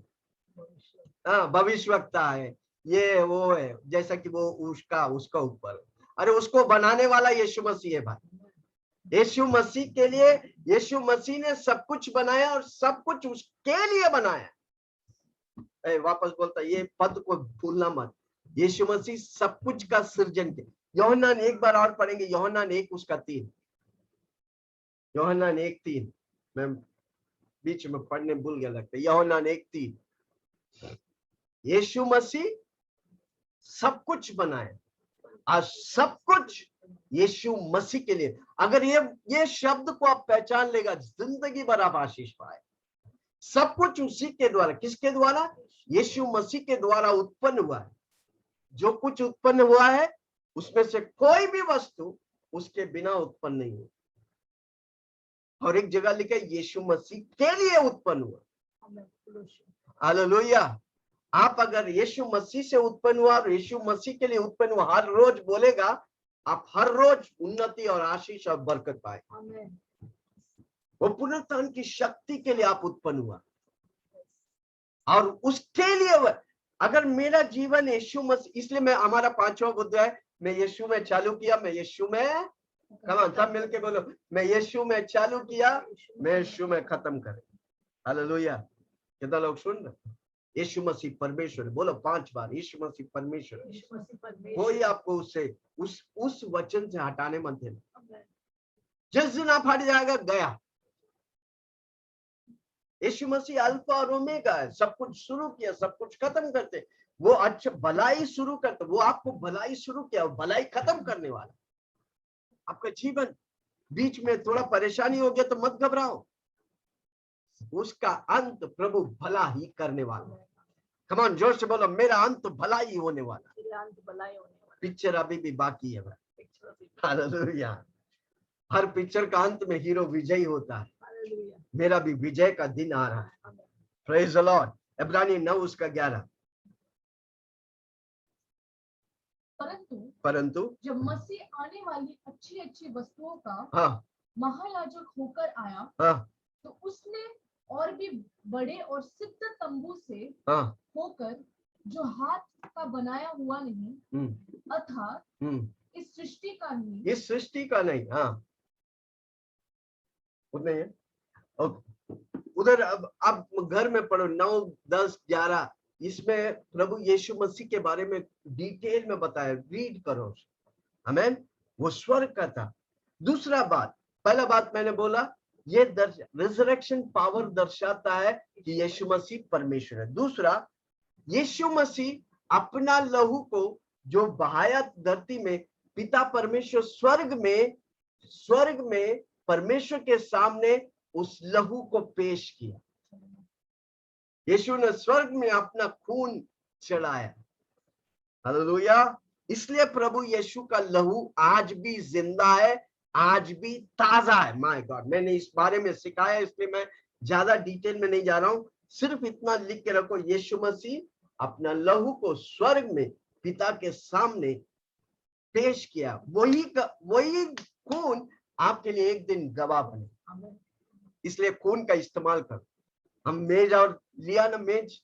हाँ, भविष्यवक्ता है, ये वो है, जैसा कि वो उसका ऊपर। अरे उसको बनाने वाला यीशु मसीह है भाई। यीशु मसीह के लिए, यीशु मसीह ने सब कुछ बनाया और सब कुछ उसके लिए बनाया। वापस बोलता, ये पद को भूलना मत। यीशु मसीह सब कुछ का सृजन किया। यूहन्ना एक बार और पढ़ेंगे, यूहन्ना 1 उसका 3। यूहन्ना 1:3 मैं बीच में पढ़ने भूल गया लगता है। यूहन्ना 1:3, यीशु मसीह सब कुछ बनाया, आज सब कुछ यीशु मसीह के लिए। अगर ये शब्द को आप पहचान लेगा, जिंदगी भर आप आशीष पाए। सब कुछ उसी के द्वारा। किसके द्वारा? यीशु मसीह के द्वारा उत्पन्न हुआ है। जो कुछ उत्पन्न हुआ है उसमें से कोई भी वस्तु उसके बिना उत्पन्न नहीं हुई। और एक जगह लिखा है यीशु मसीह के लिए उत्पन्न हुआ। हालेलुया। आप अगर यीशु मसीह से उत्पन्न हुआ और यीशु मसीह के लिए उत्पन्न हुआ, हर रोज बोलेगा, आप हर रोज उन्नति और आशीष और बरकत पाए। वो पुनरुत्थान की शक्ति के लिए आप उत्पन्न हुआ, और उसके लिए अगर मेरा जीवन यीशु मसीह, इसलिए मैं, हमारा पांचवा बुद्ध है, मैं यीशु में चालू किया, मैं यीशु में, कमान सब मिलके बोलो, मैं यीशु में चालू किया, मैं यीशु में खत्म करें। हालेलुया। कितना लोग सुन रहे? यीशु मसीह परमेश्वर, बोलो 5 बार, यीशु मसीह परमेश्वर। कोई आपको उससे उस वचन से हटाने मत देना। जिस दिन आप हट जाएगा, गया। यीशु मसीह अल्फा और ओमेगा है, सब कुछ शुरू किया, सब कुछ खत्म करते। वो अच्छा भलाई शुरू करते, वो आपको भलाई शुरू किया, भलाई खत्म करने वाला। आपका जीवन बीच में थोड़ा परेशानी हो गया तो मत घबराओ, उसका अंत प्रभु भला ही करने वाला। कम ऑन, जोर से बोलो, मेरा अंत भला ही होने वाला। पिक्चर अभी भी बाकी है। हालेलुया। हर पिक्चर का अंत में हीरो विजयी होता है। मेरा भी विजय का दिन आ रहा है। Praise the Lord. इब्रानी 9:11। परंतु जब मसीह आने वाली अच्छी अच्छी वस्तुओं का हाँ, महायाजक होकर आया, हाँ, तो उसने और भी बड़े और सिद्ध तंबू से हाँ, होकर, जो हाथ का बनाया हुआ नहीं, अर्थात इस सृष्टि का नहीं, इस सृष्टि का नहीं, हाँ, उतने ही है। उधर अब घर में पढ़ो 9, 10, 11, इसमें प्रभु यीशु मसीह के बारे में डिटेल में बताया, रीड करो। आमीन। वो स्वर्ग का था। दूसरा बात, पहला बात मैंने बोला, ये रिजरेक्शन पावर दर्शाता है कि यीशु मसीह परमेश्वर है। दूसरा, यीशु मसीह अपना लहू को जो बहाया धरती में, पिता परमेश्वर स्वर्ग में परमेश्वर के सामने उस लहू को पेश किया। यीशु ने स्वर्ग में अपना खून चढ़ाया। हालेलुया। इसलिए प्रभु यीशु का लहू आज भी जिंदा है, आज भी ताजा है। माय गॉड, मैंने इस बारे में सिखाया, इसलिए मैं ज्यादा डिटेल में नहीं जा रहा हूं। सिर्फ इतना लिख के रखो, यीशु मसीह अपना लहू को स्वर्ग में पिता के सामने पेश किया। वही खून आपके लिए एक दिन गवाह बने। इसलिए खून का इस्तेमाल करो। हम मेज और लिया ना मेज,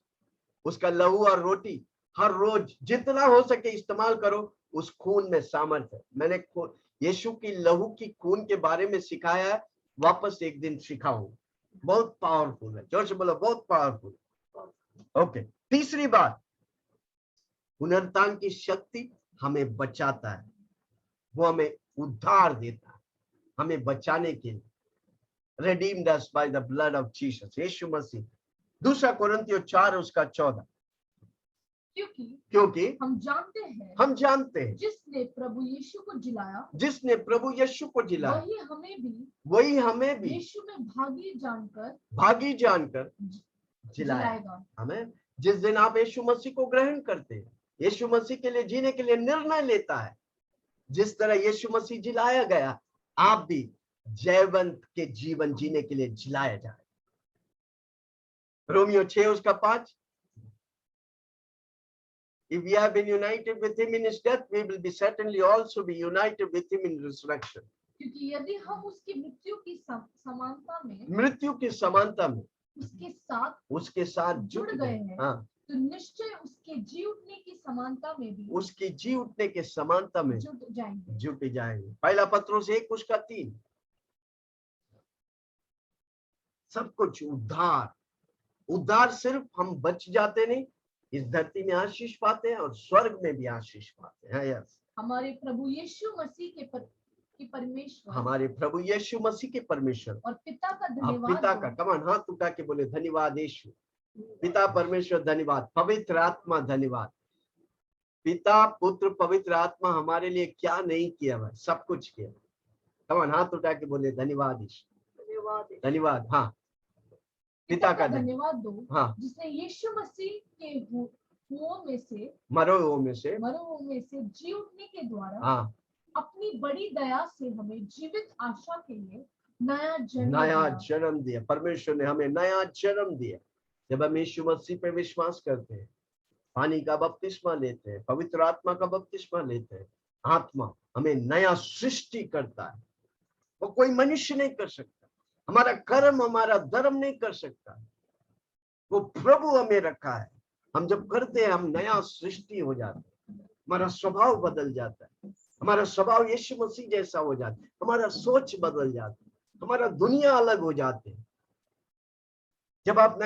उसका लहू और रोटी हर रोज जितना हो सके इस्तेमाल करो। उस खून में सामर्थ्य है। मैंने यीशु की लहू की खून के बारे में सिखाया है, वापस एक दिन सिखाऊंगा। बहुत पावरफुल है। जोर से बोलो, बहुत पावरफुल। ओके, तीसरी बात, पुनरुत्थान की शक्ति हमें बचाता है, वो हमें उद्धार देता है, हमें बचाने के लिए। redeemed us by the blood of Jesus, यीशु मसीह। दूसरा कोरिन्थियों 4:14। क्योंकि हम जानते हैं जिसने प्रभु यीशु को जिलाया, वही हमें भी यीशु में भागी जानकर जिलाएगा। हमें, जिस दिन आप यीशु मसीह को ग्रहण करते हैं, यीशु मसीह के लिए जीने के लिए निर्णय लेता है, जिस तरह यीशु मसीह जिलाया गया, आप भी जयवंत के जीवन जीने के लिए जिलाया जाए। Romeo 6:5। If we have been united with him in his death, we will be certainly also be united with him in resurrection. क्योंकि यदि हम उसकी मृत्यु की समानता में उसके साथ जुड़ गए हैं, तो निश्चय उसके जी उठने की समानता में भी उसकी जी उठने के समानता में जुट जाएंगे। पहला पत्रोस 1:3। सब कुछ उद्धार सिर्फ हम बच जाते नहीं, इस धरती में आशीष पाते हैं और स्वर्ग में भी आशीष पाते हैं। यस, हमारे प्रभु यीशु मसीह के परमेश्वर, हमारे प्रभु यीशु मसीह के परमेश्वर और पिता का धन्यवाद। पिता का, कमान हाथ उठा के बोले, धन्यवाद यीशु। पिता परमेश्वर धन्यवाद, पवित्र आत्मा धन्यवाद। पिता, पुत्र, पवित्र आत्मा हमारे लिए क्या नहीं किया भाई, सब कुछ किया। कमान हाथ उठा के बोले, धन्यवाद यीशु, धन्यवाद। हाँ, पिता का धन्यवाद दो, हाँ, जिसने यीशु मसीह के मरो में से जी उठने के द्वारा, हाँ, अपनी बड़ी दया से हमें जीवित आशा के लिए नया जन्म दिया। परमेश्वर ने हमें नया जन्म दिया जब हम यीशु मसीह पे विश्वास करते हैं। पानी का बपतिस्मा लेते हैं, पवित्र आत्मा का बपतिस्मा लेते हैं, आत्मा हमें नया सृष्टि करता है। वो कोई मनुष्य नहीं कर सकता, हमारा कर्म हमारा धर्म नहीं कर सकता, वो प्रभु हमें रखा है। हम जब करते हैं हम नया सृष्टि हो जाते हैं, हमारा स्वभाव बदल जाता है, हमारा स्वभाव यीशु मसीह जैसा हो जाता है, हमारा सोच बदल जाता है, हमारा दुनिया अलग हो जाते है। जब आप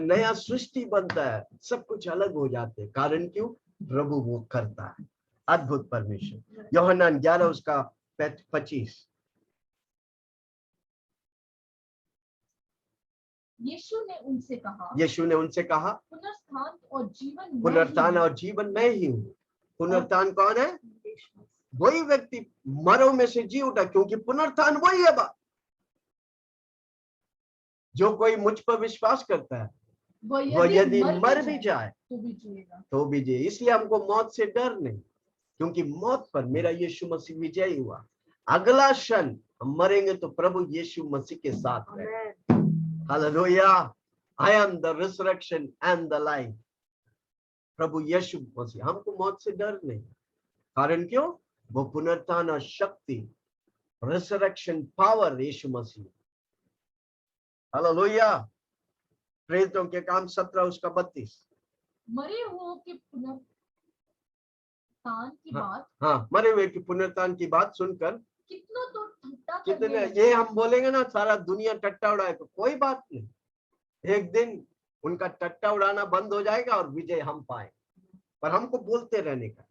नया सृष्टि बनता है, सब कुछ अलग हो जाते हैं। कारण क्यों? प्रभु वो करता है। अद्भुत परमेश्वर। यूहन्ना 11 उसका 25। यीशु ने उनसे कहा, पुनरुत्थान और जीवन मैं ही हूँ। पुनरुत्थान कौन है? वही व्यक्ति मरों में से जी उठा, क्योंकि पुनरुत्थान वही है। बात जो कोई मुझ पर विश्वास करता है वो यदि मर भी जाए तो भी जिए। इसलिए हमको मौत से डर नहीं, क्योंकि मौत पर मेरा यीशु मसीह विजयी हुआ। अगला क्षण हम मरेंगे तो प्रभु यीशु मसीह के साथ है। Hallelujah. I am the resurrection and the life. प्रभु यीशु मसीह, हमको मौत से डर नहीं। कारण क्यों? वो पुनरुत्थान और शक्ति, रिजरेक्शन पावर यीशु मसीह। हालेलुया। प्रेरितों के काम 17 उसका 32। मरे हुओं के पुनरुत्थान की बात, हाँ, मरे हुए की पुनरुत्थान की बात सुनकर कितने ये हम बोलेंगे ना सारा दुनिया टट्टा उड़ाए, तो कोई बात नहीं, एक दिन उनका टट्टा उड़ाना बंद हो जाएगा और विजय हम पाए। पर हमको बोलते रहने का,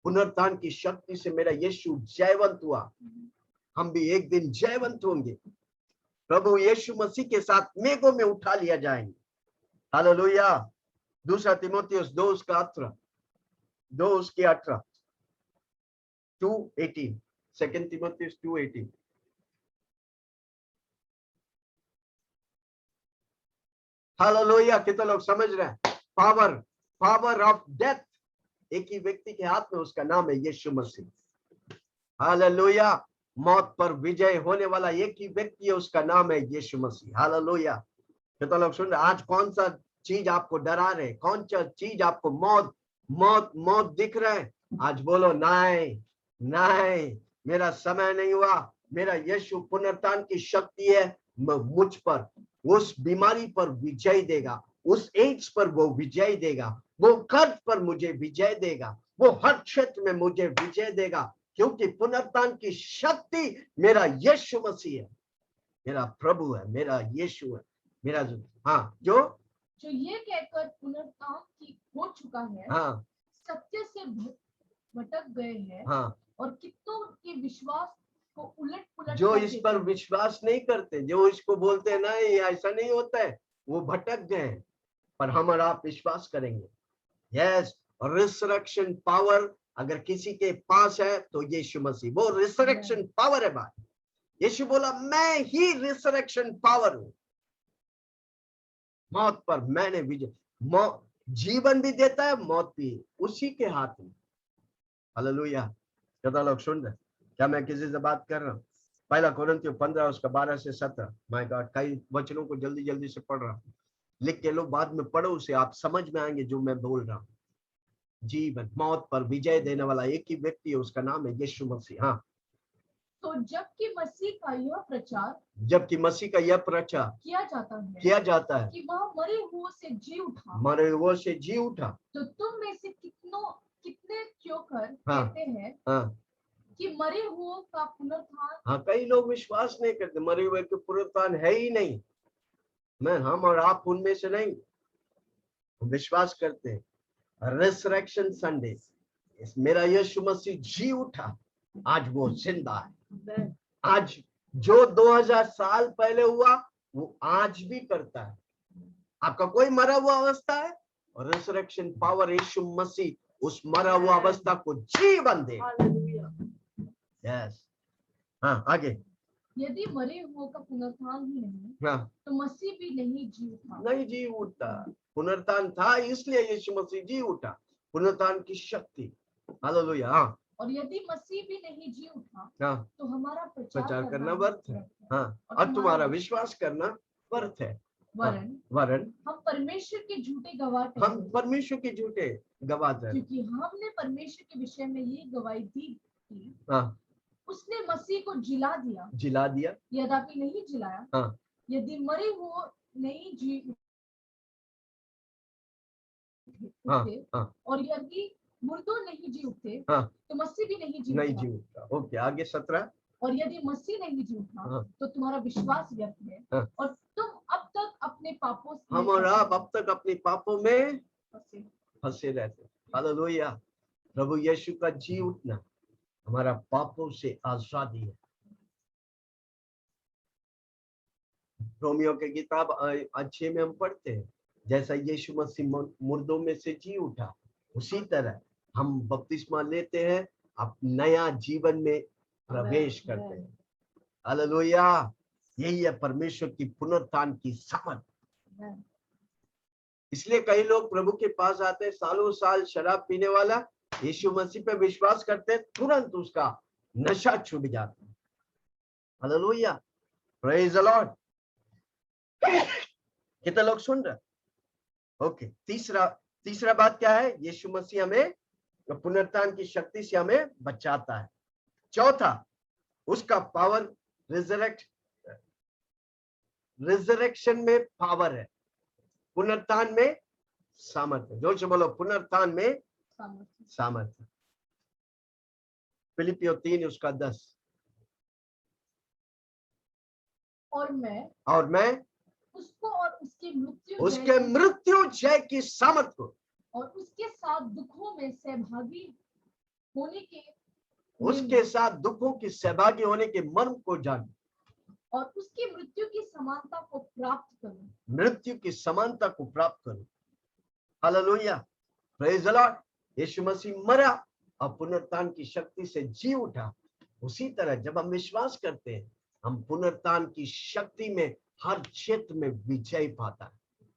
पुनरुत्थान की शक्ति से मेरा यीशु जयवंत हुआ, हम भी एक दिन जयवंत होंगे। प्रभु यीशु मसीह के साथ मेघों में उठा लिया जाएंगे। हालेलुया। दूसरा तीमुथियुस 2 उसका 18, 2 उसके 18, 2:18, 2 तीमुथियुस 2:18। हालेलुया। कितने लोग समझ रहे हैं? पावर ऑफ डेथ एक ही व्यक्ति के हाथ में, उसका नाम है यीशु मसीह। हालेलुया। मौत पर विजय होने वाला एक ही व्यक्ति है, उसका नाम है यीशु मसीह। हालेलुया। कितने लोग सुन रहे? आज कौन सा चीज आपको डरा रहे? कौन सा चीज आपको मौत मौत मौत दिख रहा है? आज बोलो नहीं नहीं, मेरा समय नहीं हुआ। मेरा यीशु पुनरुत्थान की शक्ति है मुझ पर, उस बीमारी पर विजय देगा, उस एड्स पर वो विजय देगा, वो कर्ज पर मुझे विजय देगा, वो हर क्षेत्र में मुझे विजय देगा, क्योंकि पुनरुत्थान की शक्ति मेरा यीशु मसीह है, मेरा प्रभु है, मेरा यीशु है, मेरा जो ये कहकर पुनरुत्थान की हो चुका है, सत्य से भटक गए हैं, और कितनों के विश्वास को उलट पुलट, जो इस पर विश्वास नहीं करते, जो इसको बोलते हैं ना ये ऐसा नहीं होता है, वो भटक गए। पर हम और आप विश्वास करेंगे। यस, रिसरेक्शन पावर अगर किसी के पास है तो यीशु मसीह वो रिसरेक्शन पावर है। बात यीशु बोला मैं ही रिसरेक्शन पावर हूं, मौत पर मैंने विजय, जीवन भी देता है, मौत भी उसी के हाथ में। हालेलुया। कितना लोग सुन रहे? क्या मैं किसी से बात कर रहा हूँ? पहला कोरिन्थियों 15 उसका 12 से 17। मैं कई वचनों को जल्दी जल्दी से पढ़ रहा हूँ, लिख के लो, बाद में पढ़ो उसे, आप समझ में आएंगे जो मैं बोल रहा हूँ। जीवन मौत पर विजय देने वाला एक ही व्यक्ति है, उसका नाम है यीशु मसीह। हाँ, तो जबकि मसीह का यह प्रचार किया जाता है कि वह मरे हुओं से जी उठा, तो तुम में से कितने क्यों कहते हैं कि मरे हुओं का पुनरुत्थान। कई लोग विश्वास नहीं करते, मरे हुए के पुनरुत्थान है ही नहीं। हम और आप उनमें से नहीं विश्वास करते हैं। रिसरेक्शन संडे, मेरा यीशु मसीह जी उठा, आज वो जिंदा है। आज जो 2000 साल पहले हुआ वो आज भी करता है। आपका कोई मरा हुआ अवस्था है, और रिसरेक्शन पावर यीशु मसीह उस मरा हुआ अवस्था को जीवन दे। यस। आगे, यदि मरे हुओं का पुनरुत्थान ही नहीं, तो मसीह भी नहीं जी उठता। पुनरुत्थान था इसलिए यीशु मसीह जी उठा, पुनरुत्थान की शक्ति। हालेलुया। और यदि मसीह भी नहीं जी उठा, तो हमारा प्रचार करना व्यर्थ है। और तुम्हारा विश्वास करना व्यर्थ है। वरन हम परमेश्वर के झूठे गवाह हम ठहरे, परमेश्वर के झूठे गवाह ठहरे। क्योंकि हमने परमेश्वर के विषय में ये गवाही दी कि हाँ, उसने मसीह को जिला दिया, यद्यपि नहीं जिलाया। हाँ, यदि मरे हुए नहीं जी हाँ, उठते, हाँ, और यदि मुर्दों नहीं जी उठते, हाँ, तो मसीह भी नहीं जी नहीं उठा। जी उठा। ओके, आगे 17। और यदि मसीह नहीं जी उठा, हाँ, तो तुम्हारा विश्वास व्यर्थ है, हाँ, और तुम अब तक अपने पापों में हम और आप अब तक अपने पापों में फंसे। फंसे रहते। हालेलुया। प्रभु यीशु का जी उठना हमारा पापों से आजादी है। रोमियो की किताब 6 में हम पढ़ते हैं, जैसा यीशु मसीह मुर्दों में से जी उठा, उसी तरह हम बपतिस्मा लेते हैं, अब नया जीवन में प्रवेश करते हैं। हालेलुया। यही है परमेश्वर की पुनरुत्थान की सामर्थ। इसलिए कई लोग प्रभु के पास आते हैं, सालों साल शराब पीने वाला, यीशु मसीह पे विश्वास करते हैं, तुरंत उसका नशा छूट जाता है। Hallelujah, praise the Lord. कितने लोग सुन रहे? ओके, तीसरा बात क्या है? यीशु मसीह हमें पुनरुत्थान की शक्ति से हमें बचाता है। चौथा, उसका पावर, रिजरेक्शन में पावर है, पुनरुत्थान में सामर्थ्य। जोर से बोलो, पुनरुत्थान में सामर्थ्य। फिलिपियों 3 उसका 10। और मैं उसको और उसके मृत्यु जय की सामर्थ को और उसके साथ दुखों में सहभागी होने के उसके साथ दुखों की सहभागी होने के मर्म को जान, और उसकी मृत्यु की समानता को प्राप्त करूं। मृत्यु की समानता को प्राप्त करूं। Hallelujah, praise the Lord. Yeshu Masih मरा और पुनरुत्थान की शक्ति से जी उठा। उसी तरह जब हम विश्वास करते हैं, हम पुनरुत्थान की शक्ति में हर क्षेत्र में विजय पाता है।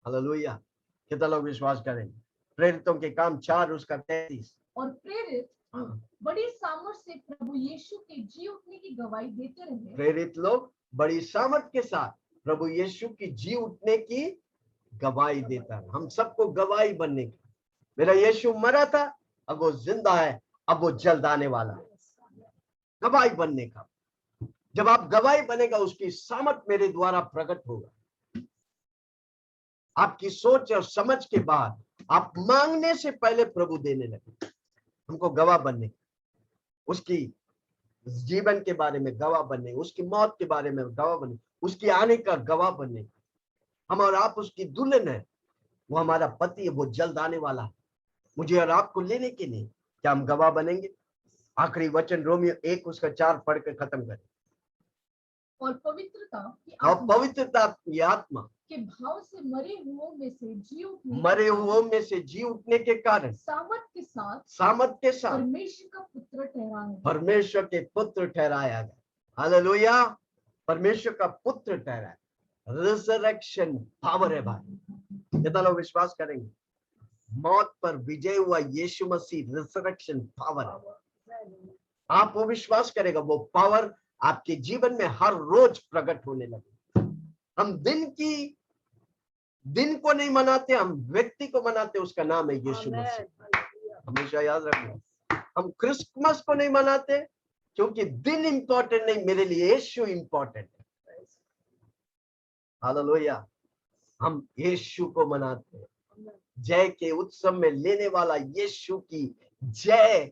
हालेलुया। कितना लोग विश्वास करेंगे? प्रेरितों के काम 4 उसका 33। और प्रेरित बड़ी सामर्थ से प्रभु यीशु के जी उठने की गवाही देते रहे। प्रेरित लोग बड़ी सामर्थ के साथ प्रभु यीशु की जी उठने की गवाही देता है। हम सबको गवाही बनने की, मेरा यीशु मरा था, अब वो जिंदा है, अब वो जल्द आने वाला है। गवाही बनने का, जब आप गवाही बनेगा, उसकी सामर्थ मेरे द्वारा प्रकट होगा। आपकी सोच और समझ के बाद आप मांगने से पहले प्रभु देने लगे। हमको गवाह बनने, उसकी जीवन के बारे में गवाह बनने, उसकी मौत के बारे में गवाह बनने, उसकी आने का गवाह बनने। हम और आप उसकी दुल्हन है, वो हमारा पति है, वो जल्द आने वाला है मुझे और आपको लेने के लिए। क्या हम गवाह बनेंगे? आखिरी वचन रोमियो 1 उसका 4 पढ़ के खत्म करें। और पवित्रता की आत्मा के भाव से मरे हुओं में से जी उठने के कारण सामर्थ के साथ परमेश्वर के पुत्र ठहराया गया। हालेलुया, परमेश्वर का पुत्र ठहराया। रिजरेक्शन पावर है भाई। कितना लोग विश्वास करेंगे? मौत पर विजय हुआ यीशु मसीह रिजरेक्शन पावर है। आप वो विश्वास करेगा, वो पावर आपके जीवन में हर रोज प्रकट होने लगे। हम दिन को नहीं मनाते, हम व्यक्ति को मनाते, उसका नाम है यीशु मसीह। हमेशा याद रखना, हम क्रिसमस को नहीं मनाते क्योंकि दिन इंपॉर्टेंट नहीं, मेरे लिए यीशु इंपॉर्टेंट है। हालेलुया, हम यीशु को मनाते हैं। जय के उत्सव में लेने वाला यीशु की जय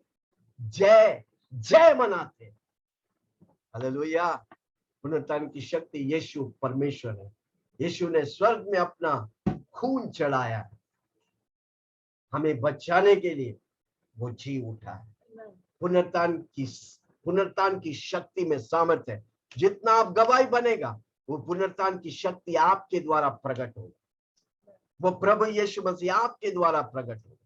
जय जय मनाते हैं। हालेलुया, पुनरुत्थान की शक्ति यीशु परमेश्वर है। यीशु ने स्वर्ग में अपना खून चढ़ाया, हमें बचाने के लिए वो जी उठा है। पुनरुत्थान की शक्ति में सामर्थ्य है। जितना आप गवाही बनेगा, वो पुनरुत्थान की शक्ति आपके द्वारा प्रकट होगा। वो प्रभु यीशु मसीह आपके द्वारा प्रकट होगा।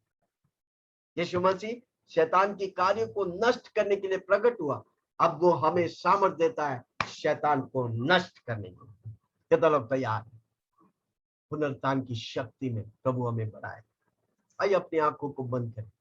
यीशु मसीह शैतान की कार्य को नष्ट करने के लिए प्रकट हुआ, अब वो हमें सामर्थ देता है शैतान को नष्ट करने के लिए। कितना लोग तैयार है? पुनरुत्थान की शक्ति में प्रभु हमें बढ़ाए। आइए अपनी आंखों को बंद करें।